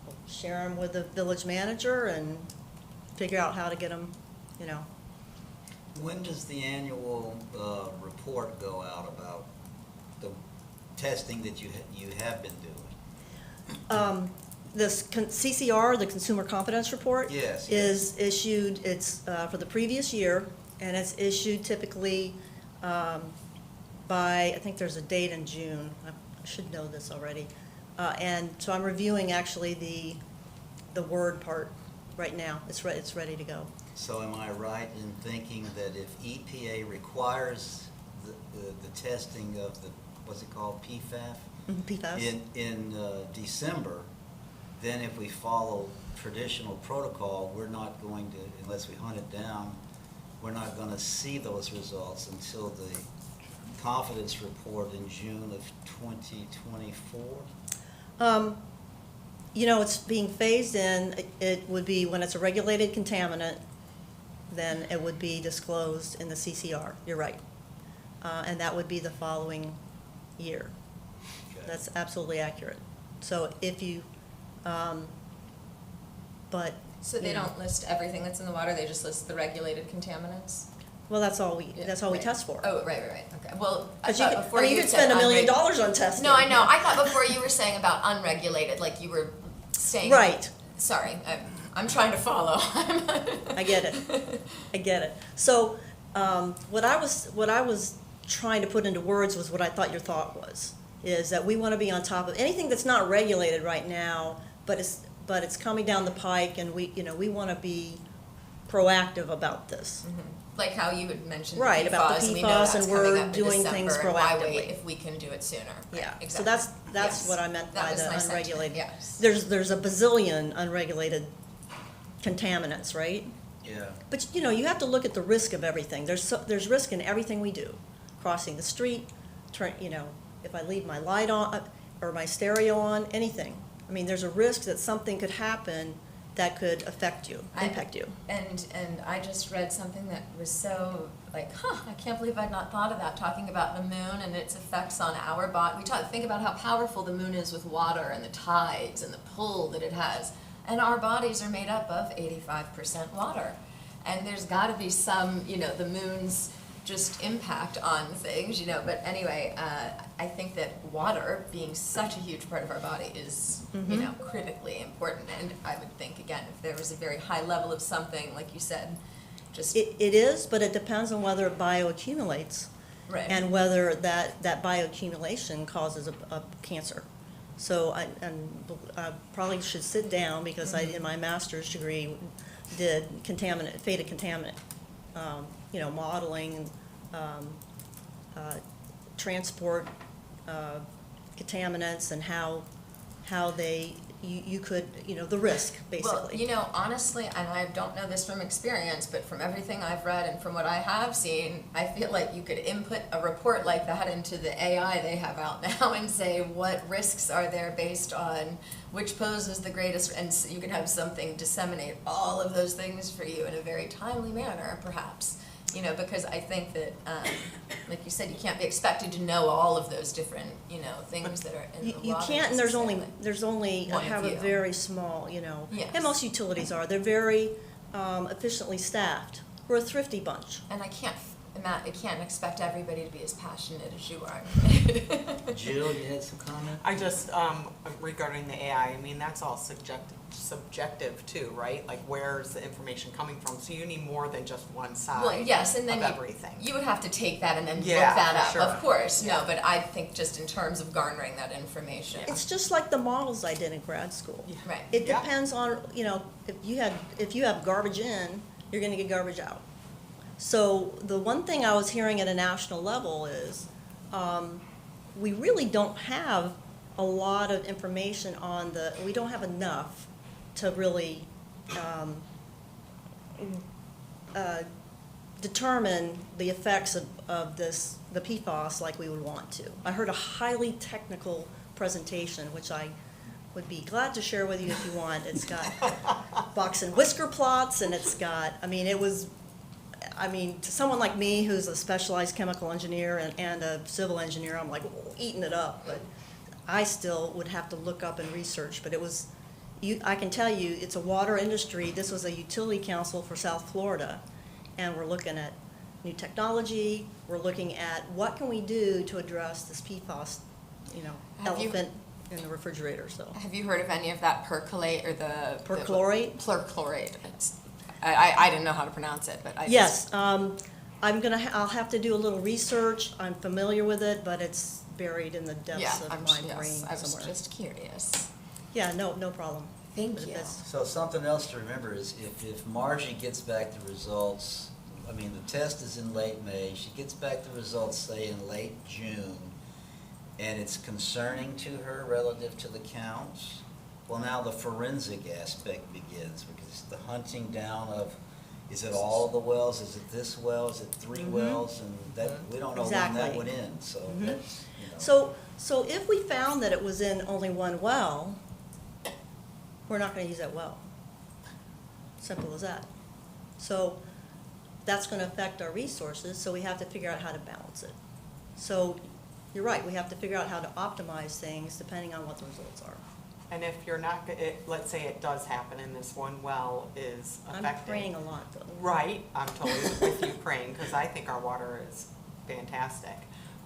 we'll share them with the village manager and figure out how to get them, When does the annual report go out about the testing that you have been doing? This CCR, the Consumer Confidence Report. Yes, yes. Is issued, it's for the previous year, and it's issued typically by, I think there's a date in June. I should know this already. And so I'm reviewing actually the word part right now. It's ready to go. So am I right in thinking that if EPA requires the testing of the, what's it called, PFAS? PFAS. In December, then if we follow traditional protocol, we're not going to, unless we hunt it down, we're not going to see those results until the confidence report in June of 2024? It's being phased in. It would be, when it's a regulated contaminant, then it would be disclosed in the CCR. You're right. And that would be the following year. Okay. That's absolutely accurate. So if you, but. So they don't list everything that's in the water, they just list the regulated contaminants? Well, that's all we Right. test for. Oh, right, okay. Well, I Because you thought could, before you you could said spend $1 million unreg- on testing. No, I know. I thought before you were saying about unregulated, like you were saying. Right. Sorry, I'm trying to follow. I get it. So, what I was trying to put into words was what I thought your thought was, is that we want to be on top of anything that's not regulated right now, but it's coming down the pike, and we want to be proactive about this. Like how you had mentioned Right, about the PFAS, we know PFAS, that's and coming we're up in doing December, things and why wait proactively. if we can do it sooner? Right, Yeah, so exactly. that's Yes. what I meant That by was the my sentiment, unregulated. yes. There's a bazillion unregulated contaminants, right? Yeah. But you have to look at the risk of everything. There's risk in everything we do. Crossing the street, if I leave my light on or my stereo on, anything. I mean, there's a risk that something could happen that could impact you. And I just read something that was so like, I can't believe I'd not thought of that, talking about the moon and its effects on our body. Think about how powerful the moon is with water and the tides and the pull that it has. And our bodies are made up of 85% water. And there's got to be some, the moon's just impact on things, but anyway, I think that water, being such a huge part of our body, is, critically important. And I would think, again, if there was a very high level of something, like you said, just. It is, but it depends on whether it bioaccumulates. Right. And whether that bioaccumulation causes a cancer. So I probably should sit down, because I, in my master's degree, did fata contaminant, modeling, transport contaminants, and how you could, the risk, basically. Well, honestly, and I don't know this from experience, but from everything I've read and from what I have seen, I feel like you could input a report like that into the AI they have out now and say, what risks are there based on which poses the greatest, and so you can have something disseminate all of those things for you in a very timely manner, perhaps. Because I think that, like you said, you can't be expected to know all of those different, things that are in the water. You can't, and there's only, One I have of a you. very small, Yes. and most utilities are, they're very efficiently staffed. We're a thrifty bunch. And I can't expect everybody to be as passionate as you are. Jill, you had some comment? I just, regarding the AI, that's all subjective too, right? Like, where's the information coming from? So you need more than just one side Well, yes, and then of everything. you would have to take that and then look Yeah, that up, sure. of course. Yeah. No, but I think just in terms of garnering that information. It's just like the models I did in grad school. Yeah. Right. It Yeah. depends on, if you have garbage in, you're gonna get garbage out. So the one thing I was hearing at a national level is, we really don't have a lot of information on we don't have enough to really determine the effects of the PFAS like we would want to. I heard a highly technical presentation, which I would be glad to share with you if you want. It's got box and whisker plots, and it's got, to someone like me who's a specialized chemical engineer and a civil engineer, I'm like eating it up, but I still would have to look up and research. But it was, I can tell you, it's a water industry. This was a utility council for South Florida, and we're looking at new technology. We're looking at what can we do to address this PFAS, elephant in the refrigerator. So Have you heard of any of that percolate or the perchlorate? Perchlorate. I didn't know how to pronounce it, but Yes, I'll have to do a little research. I'm familiar with it, but it's buried in the depths of my brain I was somewhere. just curious. Yeah, no problem. Thank But you. that's- So something else to remember is if Margie gets back the results, the test is in late May, she gets back the results, say, in late June, and it's concerning to her relative to the counts, well, now the forensic aspect begins, because the hunting down of, is it all the wells, is it this well, is it 3 wells, and that, we don't know when that Exactly. would end, so Mhm. that's, So if we found that it was in only one well, we're not gonna use that well. Simple as that. So that's gonna affect our resources, so we have to figure out how to balance it. So you're right, we have to figure out how to optimize things depending on what the results are. And if you're not, let's say it does happen and this one well is affected. I'm praying a lot though. Right, I'm totally with you praying, because I think our water is fantastic.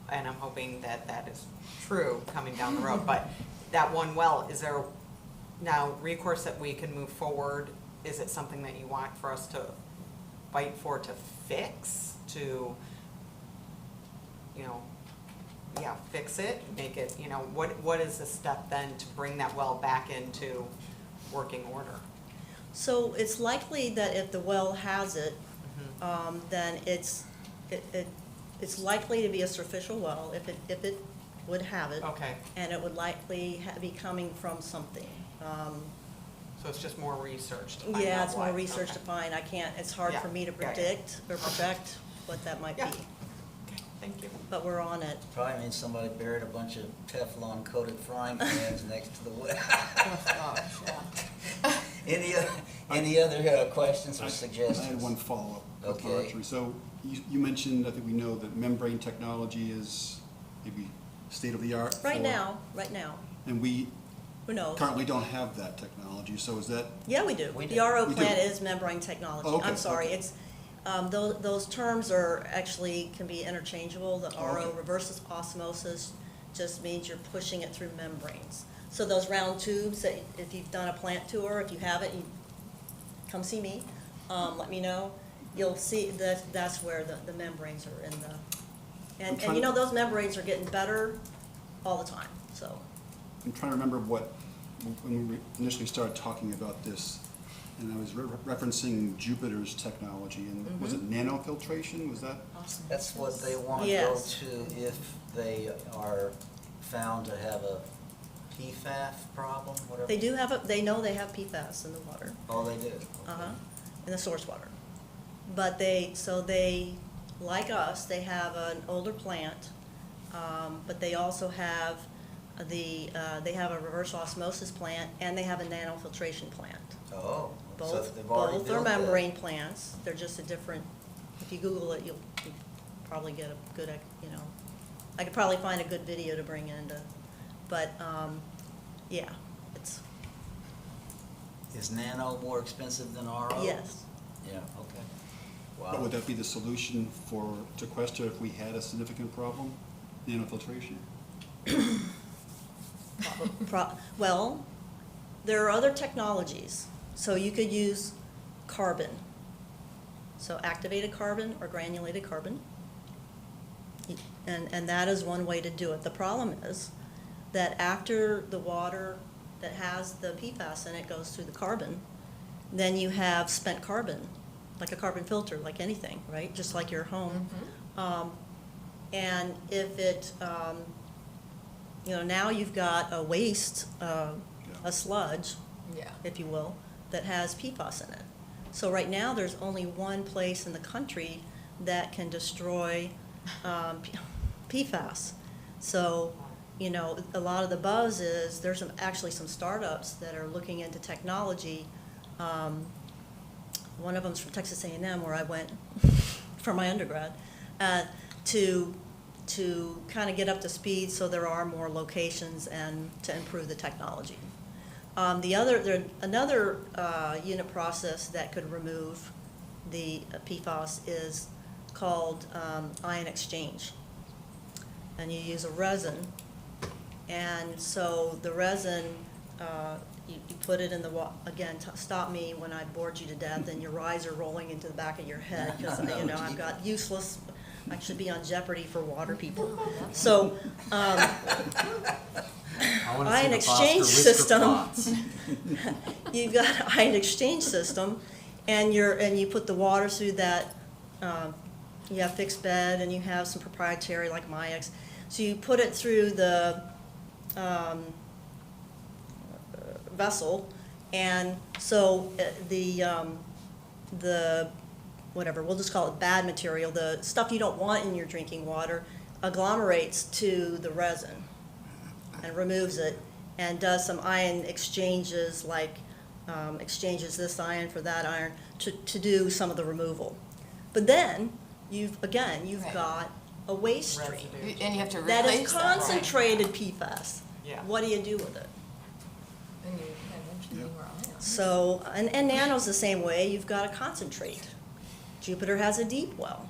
And I'm hoping that that is true coming down the road. But that one well, is there now recourse that we can move forward? Is it something that you want for us to fight for, to fix, to, fix it, make it, what is the step then to bring that well back into working order? So it's likely that if the well has it, then it's likely to be a superficial well, if it would have it. Okay. And it would likely be coming from something. So it's just more research to find out Yeah, it's more what. research Okay. to find. It's hard Yeah, for me to got it. predict or project what that might be. Yeah. Okay, thank you. But we're on it. probably means somebody buried a bunch of Teflon coated frying pans next to the well. Oh, gosh, yeah. Any other questions or I suggestions? had one follow-up. Okay. Archery. So you mentioned, I think we know that membrane technology is maybe state-of-the-art. Right now. And we Who knows? currently don't have that technology, so is that, Yeah, we do. We The do. RO We plant do. is membrane technology. Oh, okay, I'm sorry, okay. it's, those terms are actually, can be interchangeable. The Oh, RO, okay. reverse osmosis, just means you're pushing it through membranes. So those round tubes that, if you've done a plant tour, if you haven't, you come see me, let me know. You'll see that's where the membranes are in the, I'm and trying to- those membranes are getting better all the time, so. I'm trying to remember when we initially started talking about this, and I was referencing Jupiter's technology, and was it nanofiltration, was that? Awesome. That's what they want to go Yes. to if they are found to have a PFAS problem, whatever. They do have they know they have PFAS in the water. Oh, they do? Uh-huh, in the source water. But like us, they have an older plant, but they also have they have a reverse osmosis plant, and they have a nanofiltration plant. Oh, so Both they've already are built that. membrane plants, they're just a different, if you Google it, you'll probably get a good, I could probably find a good video to bring in but, yeah, it's, Is nano more expensive than RO? yes. Yeah, okay. But Wow. would that be the solution to Questa if we had a significant problem, nanofiltration? Well, there are other technologies. So you could use carbon. So activated carbon or granulated carbon. And that is one way to do it. The problem is that after the water that has the PFAS in it goes through the carbon, then you have spent carbon, like a carbon filter, like anything, right? Just like your home. And if now you've got a waste, a sludge, Yeah. if you will, that has PFAS in it. So right now, there's only one place in the country that can destroy PFAS. So, a lot of the buzz is, there's actually some startups that are looking into technology. One of them's from Texas A&M, where I went for my undergrad, to kind of get up to speed so there are more locations and to improve the technology. Another unit process that could remove the PFAS is called ion exchange. And you use a resin, and so the resin, you put it in the again, stop me when I bored you to death and your eyes are rolling into the back of your head, because I've got useless, I should be on Jeopardy for water people. So, I wanna see ion the exchange Foster whisker system. plots. You've got an ion exchange system, and you put the water through that, you have fixed bed, and you have some proprietary like MyX. So you put it through the vessel, and so the whatever, we'll just call it bad material, the stuff you don't want in your drinking water, agglomerates to the resin and removes it, and does some ion exchanges, like exchanges this iron for that iron to do some of the removal. But then you've Right. got a waste stream Residue. And you have to that replace is that, right? concentrated PFAS. Yeah. What do you do with it? And you eventually Yep. were ions. So, and nano's the same way. You've got a concentrate. Jupiter has a deep well.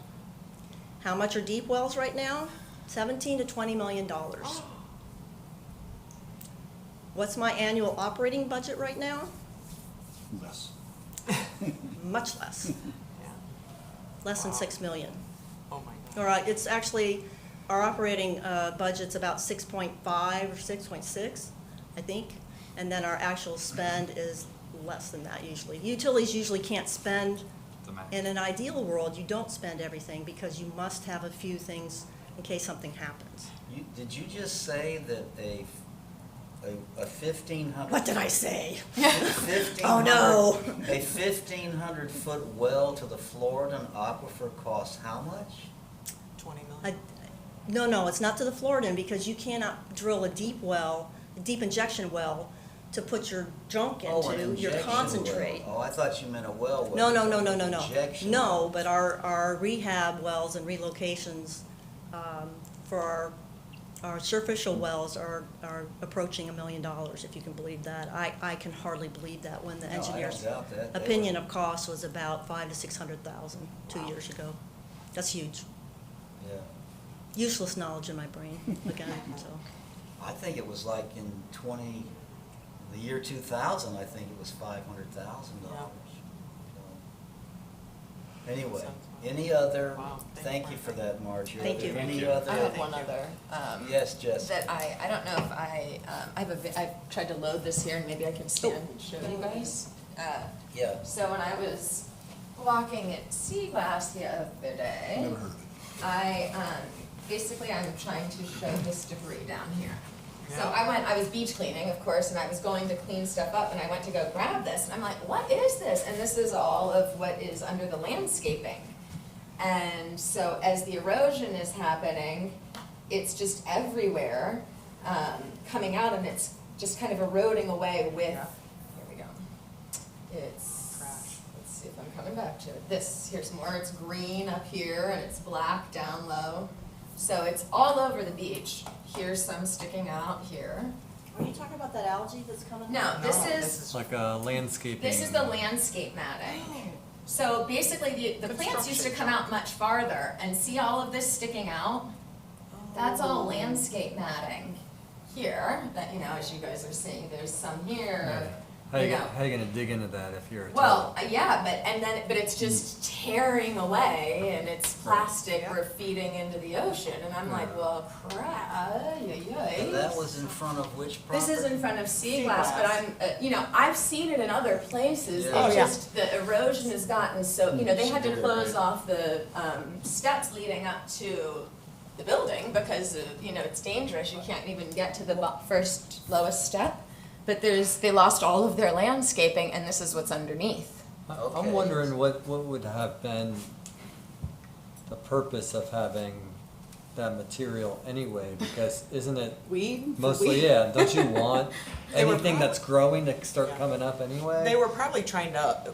How much are deep wells right now? $17 to $20 million. What's my annual operating budget right now? Less. Much less. Yeah. Less than Wow. $6 million. Oh my God. All right, it's actually, our operating budget's about 6.5 or 6.6, I think. And then our actual spend is less than that usually. Utilities usually can't spend, The max. in an ideal world, you don't spend everything because you must have a few things in case something happens. Did you just say that a 1,500? What did I say? 1,500 Oh, no. A 1,500-foot well to the Floridan aquifer costs how much? 20 million. No, it's not to the Floridan, because you cannot drill a deep well, a deep injection well, to put your junk Oh, an into, your injection concentrate. well. Oh, I thought you meant a well. No, with no. injection No, well. but our rehab wells and relocations for our superficial wells are approaching $1 million, if you can believe that. I can hardly believe that when the No, I don't engineer's doubt that. They opinion were- of cost was about $500,000 to $600,000 2 Wow. years ago. That's huge. Yeah. Useless knowledge in my brain, again, so. I think it was like in the year 2000, I think it was $500,000. Anyway, Sounds any other, Wow, thank you for that, Marjorie. Thank Are there you. Any Thank you. other? I have one other. Yes, Jess. That I don't know if I've tried to load this here and maybe I can stand and show you guys. Yeah. So when I was walking at Sea Glass the other day, Never heard of it. basically I'm trying to show this debris down here. So Yeah. I was beach cleaning, of course, and I was going to clean stuff up, and I went to go grab this, and I'm like, what is this? And this is all of what is under the landscaping. And so as the erosion is happening, it's just everywhere, coming out, and it's just kind of eroding away with, Yeah. here we go. It's, Trash. let's see if I'm coming back to it. Here's more, it's green up here, and it's black down low. So it's all over the beach. Here's some sticking out here. Are you talking about that algae that's coming? No, this No, is, It's like a landscaping. this is the landscape matting. So basically, the plants used to come out much farther, and see all of this sticking out? That's all landscape matting here, that, as you guys are seeing, there's some here. How you, you know. how you gonna dig into that if you're a Well, yeah, but it's just tearing away, and it's plastic Yeah. we're feeding into the ocean, and I'm like, well, crap, And that was in front of which property? This is in front of Sea Glass, but Seaglass. I'm, I've seen it in other places. Yeah. It's Oh, yeah. just the erosion has gotten so, they had to Severe, close right? off the steps leading up to the building because, it's dangerous. You can't even get to the first lowest step. But they lost all of their landscaping, and this is what's underneath. Okay. I'm wondering what would have been the purpose of having that material anyway, because isn't it Weed? mostly, yeah, don't you want They were anything that's growing to start Yeah. coming up anyway? They were probably trying to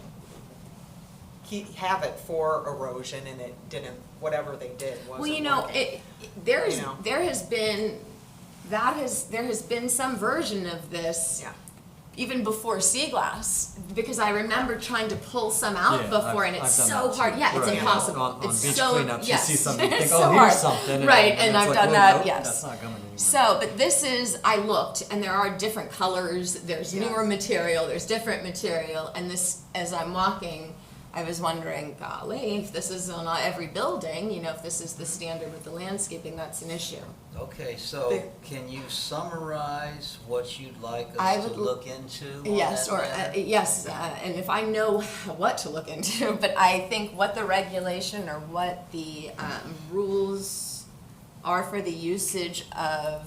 have it for erosion, and it didn't, whatever they did wasn't working. There has been some version of this Yeah. even before sea glass, because I remember trying to pull some out Yeah, before, and I've it's done so that hard. too. Yeah, it's Right. impossible. On It's beach so, cleanups, yes. you see something, you It's think, so oh, here's hard. something. Right, then and it's I've like, done oh, that, nope, yes. That's not coming anywhere. So, but this is, I looked, and there are different colors, there's Yes. newer material, there's different material, and this, as I'm walking, I was wondering, golly, if this is on every building, if this is the standard with the landscaping, that's an issue. Okay, so can you summarize what you'd like I us to would look into on Yes, that or, matter? yes, and if I know what to look into, but I think what the regulation or what the rules are for the usage of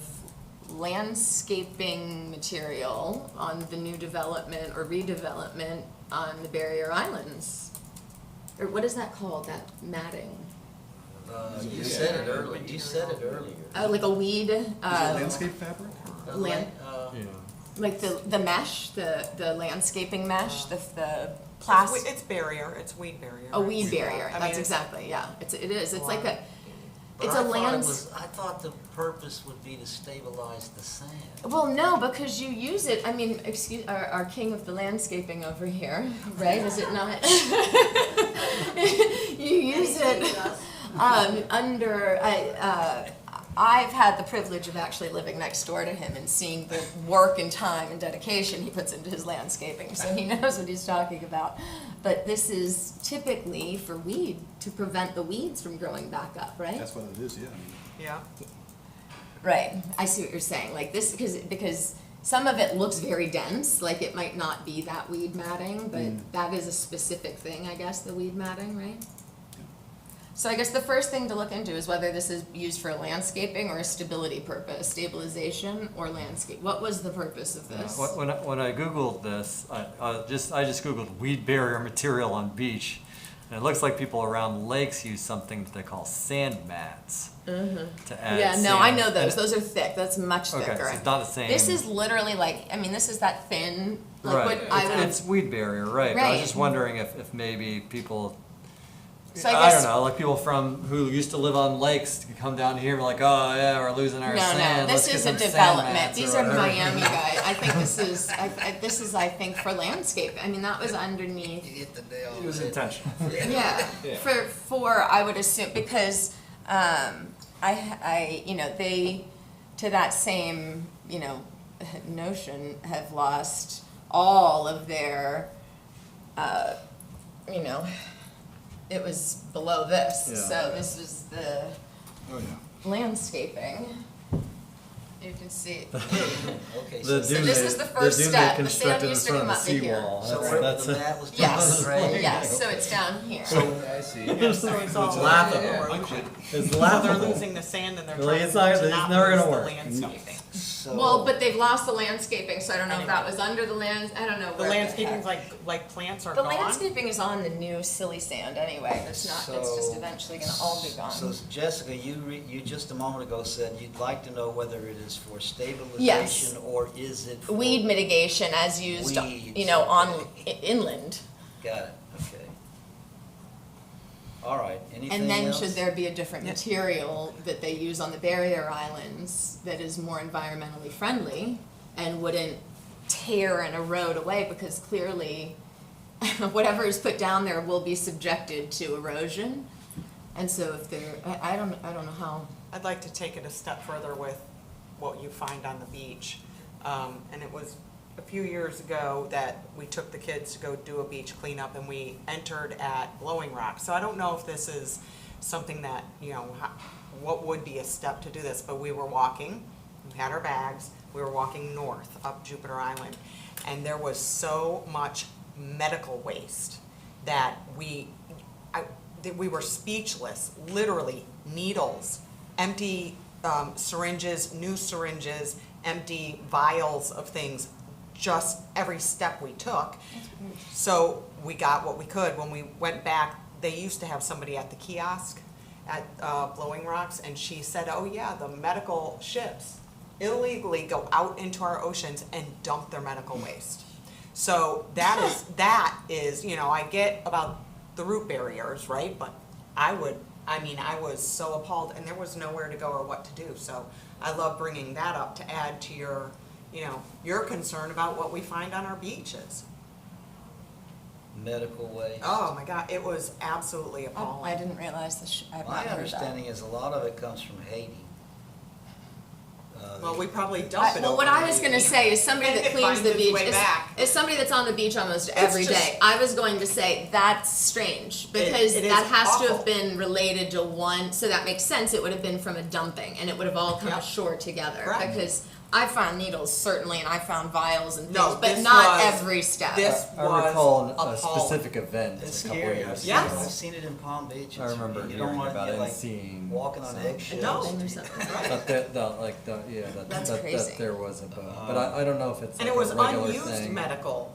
landscaping material on the new development or redevelopment on the barrier islands. Or what is that called, that matting? You said it earlier. Like a weed, Is it landscape fabric? Yeah. like the mesh, the landscaping mesh, the plastic. It's barrier, it's weed barrier. A weed barrier, I mean, that's it's- exactly, yeah, it is, it's like Wow. But it's I a thought lands. I thought the purpose would be to stabilize the sand. Well, no, because you use it, I mean, excuse, our king of the landscaping over here, right, is it not? You use it, I've had the privilege of actually living next door to him and seeing the work and time and dedication he puts into his landscaping, so he knows what he's talking about. But this is typically for weed, to prevent the weeds from growing back up, right? That's what it is, yeah. Yeah. Right, I see what you're saying, like this, because some of it looks very dense, like it might not be that weed matting, but that is a specific thing, I guess, the weed matting, right? So I guess the first thing to look into is whether this is used for landscaping or a stability purpose, stabilization or landscape. What was the purpose of this? When I Googled this, I just Googled weed barrier material on beach, and it looks like people around lakes use something that they call sand mats to add Yeah, sand. no, I know And those. it- Those are thick. That's much Okay, thicker. so it's not the same. This is literally like, I mean, this is that thin, like Right, what I would. it's weed barrier, right, but I was Right. just wondering if maybe people, So I guess- don't know, like people who used to live on lakes could come down here and be like, oh yeah, we're losing our No, sand, no, let's this get is a some sand development. mats or These are whatever." Miami guys. I think this is, I think, for landscape. I mean, that was underneath. You hit the nail on It was the head. intentional. Yeah, Yeah. for I would assume, because they, to that same, notion, have lost all of their, it was below this. Yeah. So this was the Oh, yeah. landscaping. You can see. Okay, The so dune this they- is the first dune they step. The constructed sand in used to front of come the up to here. seawall. so That's- where that's the a- mat was down, Yes, right? yes, so it's down here. I see. So it's all laughable. erosion. It's So they're laughable. losing the sand and they're Really, trying it's not- to it's not never lose gonna the work. landscaping. So. Well, but they've lost the landscaping, so I don't know if that Anyway. was under the I don't know The where landscaping's heck. like plants are The gone. landscaping is on the new silly sand anyway, it's not, it's just So- eventually gonna all be gone. So Jessica, you just a moment ago said you'd like to know whether it is for stabilization Yes. or is it for? Weed mitigation as used, Weeds, on okay. inland. Got it, okay. All right, anything else? And then should there be a different Yeah. material that they use on the barrier islands that is more environmentally friendly and wouldn't tear and erode away, because clearly whatever is put down there will be subjected to erosion. And so if they're, I don't know how. I'd like to take it a step further with what you find on the beach. And it was a few years ago that we took the kids to go do a beach cleanup and we entered at Blowing Rock. So I don't know if this is something that, what would be a step to do this, but we were walking, we had our bags, we were walking north up Jupiter Island, and there was so much medical waste that we were speechless, literally needles empty syringes, new syringes, empty vials of things, just every step we took. So we got what we could. When we went back, they used to have somebody at the kiosk at Blowing Rocks, and she said, oh yeah, the medical ships illegally go out into our oceans and dump their medical waste. So that is, you know, I get about the root barriers, right? But I was so appalled, and there was nowhere to go or what to do. So I love bringing that up to add to your, you know, your concern about what we find on our beaches. Medical waste. Oh my God, it was absolutely Oh, appalling. I didn't realize this. I've My not heard understanding that. is a lot of it comes from Haiti. Well, we probably dump it Well, over what I there. was gonna say is somebody that It cleans finds the its beach, way back. is somebody that's on the beach almost every just- day. I was going to say, that's strange, because it is that has to awful. have been related to one, so that makes sense, it would have been from a dumping, and it would have all come Yep. ashore together. Correct. Because I found needles, certainly, and I found vials and No, things, but this not was- every step. this I was recall a appalling. specific event It's a couple of scary. years Yes. ago. I've seen it in Palm Beach. I remember You don't hearing want about to it get and like seeing walking on some- eggshells. No. Dumping or something. But That's that crazy. there was a boat, but I don't know if it's And like it was a regular unused thing. medical.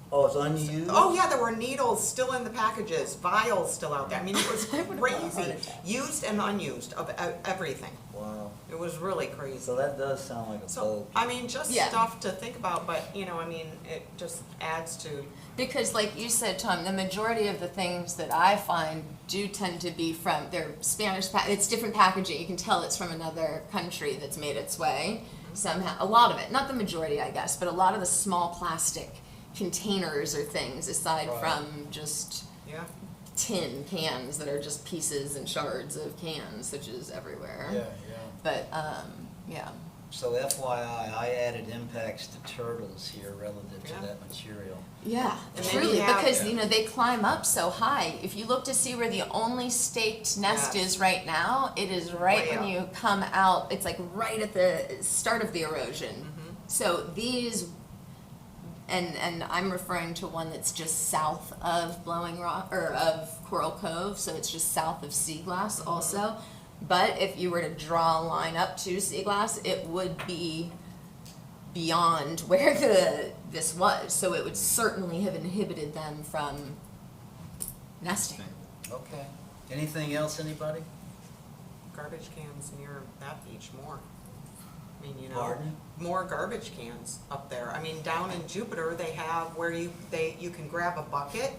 Oh, it's unused? Oh yeah, there were needles still in the packages, vials still out there. I mean, it was I would've had a heart crazy. attack. Used and unused of everything. Wow. It was really crazy. So that does sound like a So, boat. I mean, just Yeah. stuff to think about, but, you know, I mean, it just adds to, Because like you said, Tom, the majority of the things that I find do tend to be from, they're Spanish, it's different packaging, you can tell it's from another country that's made its way somehow, a lot of it, not the majority I guess, but a lot of the small plastic containers or things aside Right. from just yeah. tin cans that are just pieces and shards of cans, which is everywhere. Yeah. But, yeah. So FYI, I added impacts to turtles here relative to Yeah. that material. Yeah, And then truly, you have- because, you know, they climb up so high. If you look to see where the only staked nest Yes. is right now, it is right Way when up. you come out, it's like right at the start of the erosion. Mm-hmm. So these, and I'm referring to one that's just south of Blowing Rock, or of Coral Cove, so it's just south of Sea Glass Mm-hmm. also. But if you were to draw a line up to Sea Glass, it would be beyond where this was, so it would certainly have inhibited them from nesting. Okay. Anything else, anybody? Garbage cans near that beach more. I mean, you know, Pardon? more garbage cans up there. I mean, down in Jupiter, they have where you can grab a bucket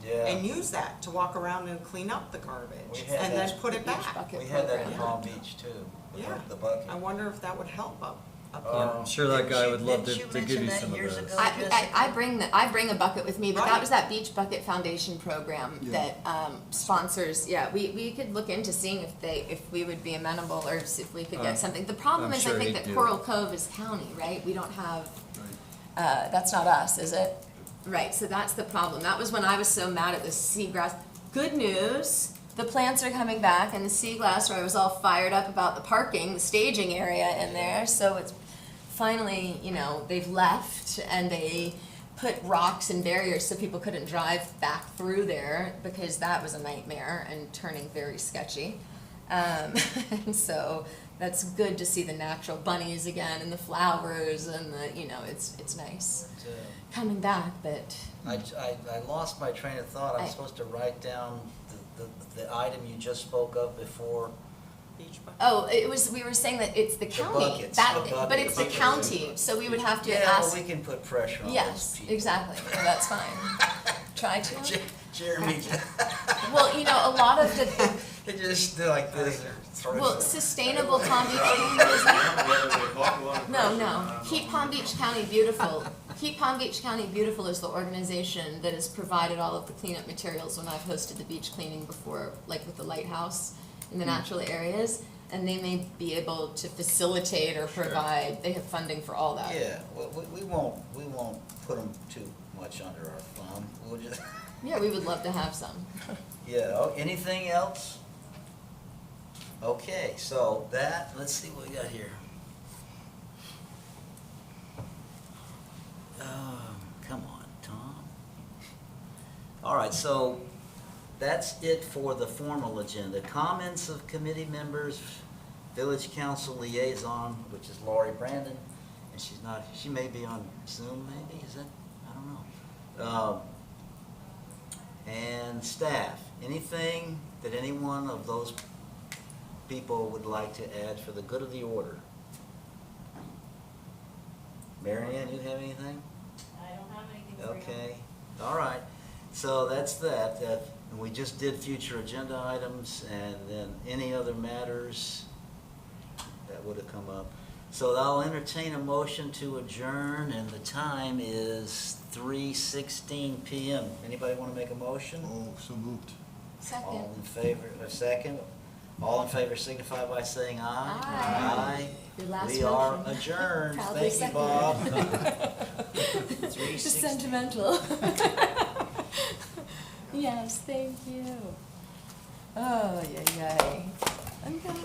and Yeah. use that to walk around and clean up the garbage We had and that. then put it Beach back. bucket We had that in program. Palm Beach too. the Yeah. The bucket. I wonder if that would help up Oh. I'm sure that guy would love Didn't to you give you mention some that of years those. ago? I bring a bucket with me, but that Right. was that Beach Bucket Foundation program Yeah. that sponsors. Yeah, we could look into seeing if we would be amenable or if we could get something. The problem I'm is sure I think he'd that do Coral it. Cove is county, right? We don't have. Right. That's not us, is it? Right. So that's the problem. That was when I was so mad at the seagrass. Good news. The plants are coming back, and the sea glass, where I was all fired up about the parking, the staging area in there. So it's finally, you know, they've left, and they put rocks and barriers so people couldn't drive back through there because that was a nightmare and turning very sketchy. And so that's good to see the natural bunnies again and the flowers and the, you know, it's nice But, coming back, but I lost my train of thought. I was supposed to write down the item you just spoke of before. Beach bucket. oh, it was, we were saying that it's the county, buckets, that, the but buckets. it's the county, so we would have to Yeah, ask. well, we can put pressure on those Yes, people. exactly, well, that's fine. Try to. Jeremy, Well, you know, a lot of the, they just do like this. well, Sustainable Palm Beach County, isn't it? No, Keep Palm Beach County Beautiful. Keep Palm Beach County Beautiful is the organization that has provided all of the cleanup materials when I've hosted the beach cleaning before, like with the lighthouse in the natural areas. And they may be able to facilitate or provide, they have funding for all that. Yeah, well, we won't put them too much under our thumb. We'll just, Yeah, we would love to have some. yeah, anything else? Okay, so that, let's see what we got here. Come on, Tom. All right, so that's it for the formal agenda. Comments of committee members, Village Council Liaison, which is Lori Brandon, and she's not, she may be on Zoom maybe, is that, I don't know. And staff, anything that any one of those people would like to add for the good of the order? Mary Ann, you have anything? I don't have anything for you. Okay, all right. So that's that. And we just did future agenda items and then any other matters that would have come up. So I'll entertain a motion to adjourn and the time is 3:16 p.m. Anybody want to make a motion? Oh, so moved. Second. All in favor, a second? All in favor signify by saying aye. Aye. Your last We are motion. adjourned. Proudly Thank you, Bob. seconded. 3:16. Just sentimental. Yes, thank you. Oh, yay, yay. I'm gonna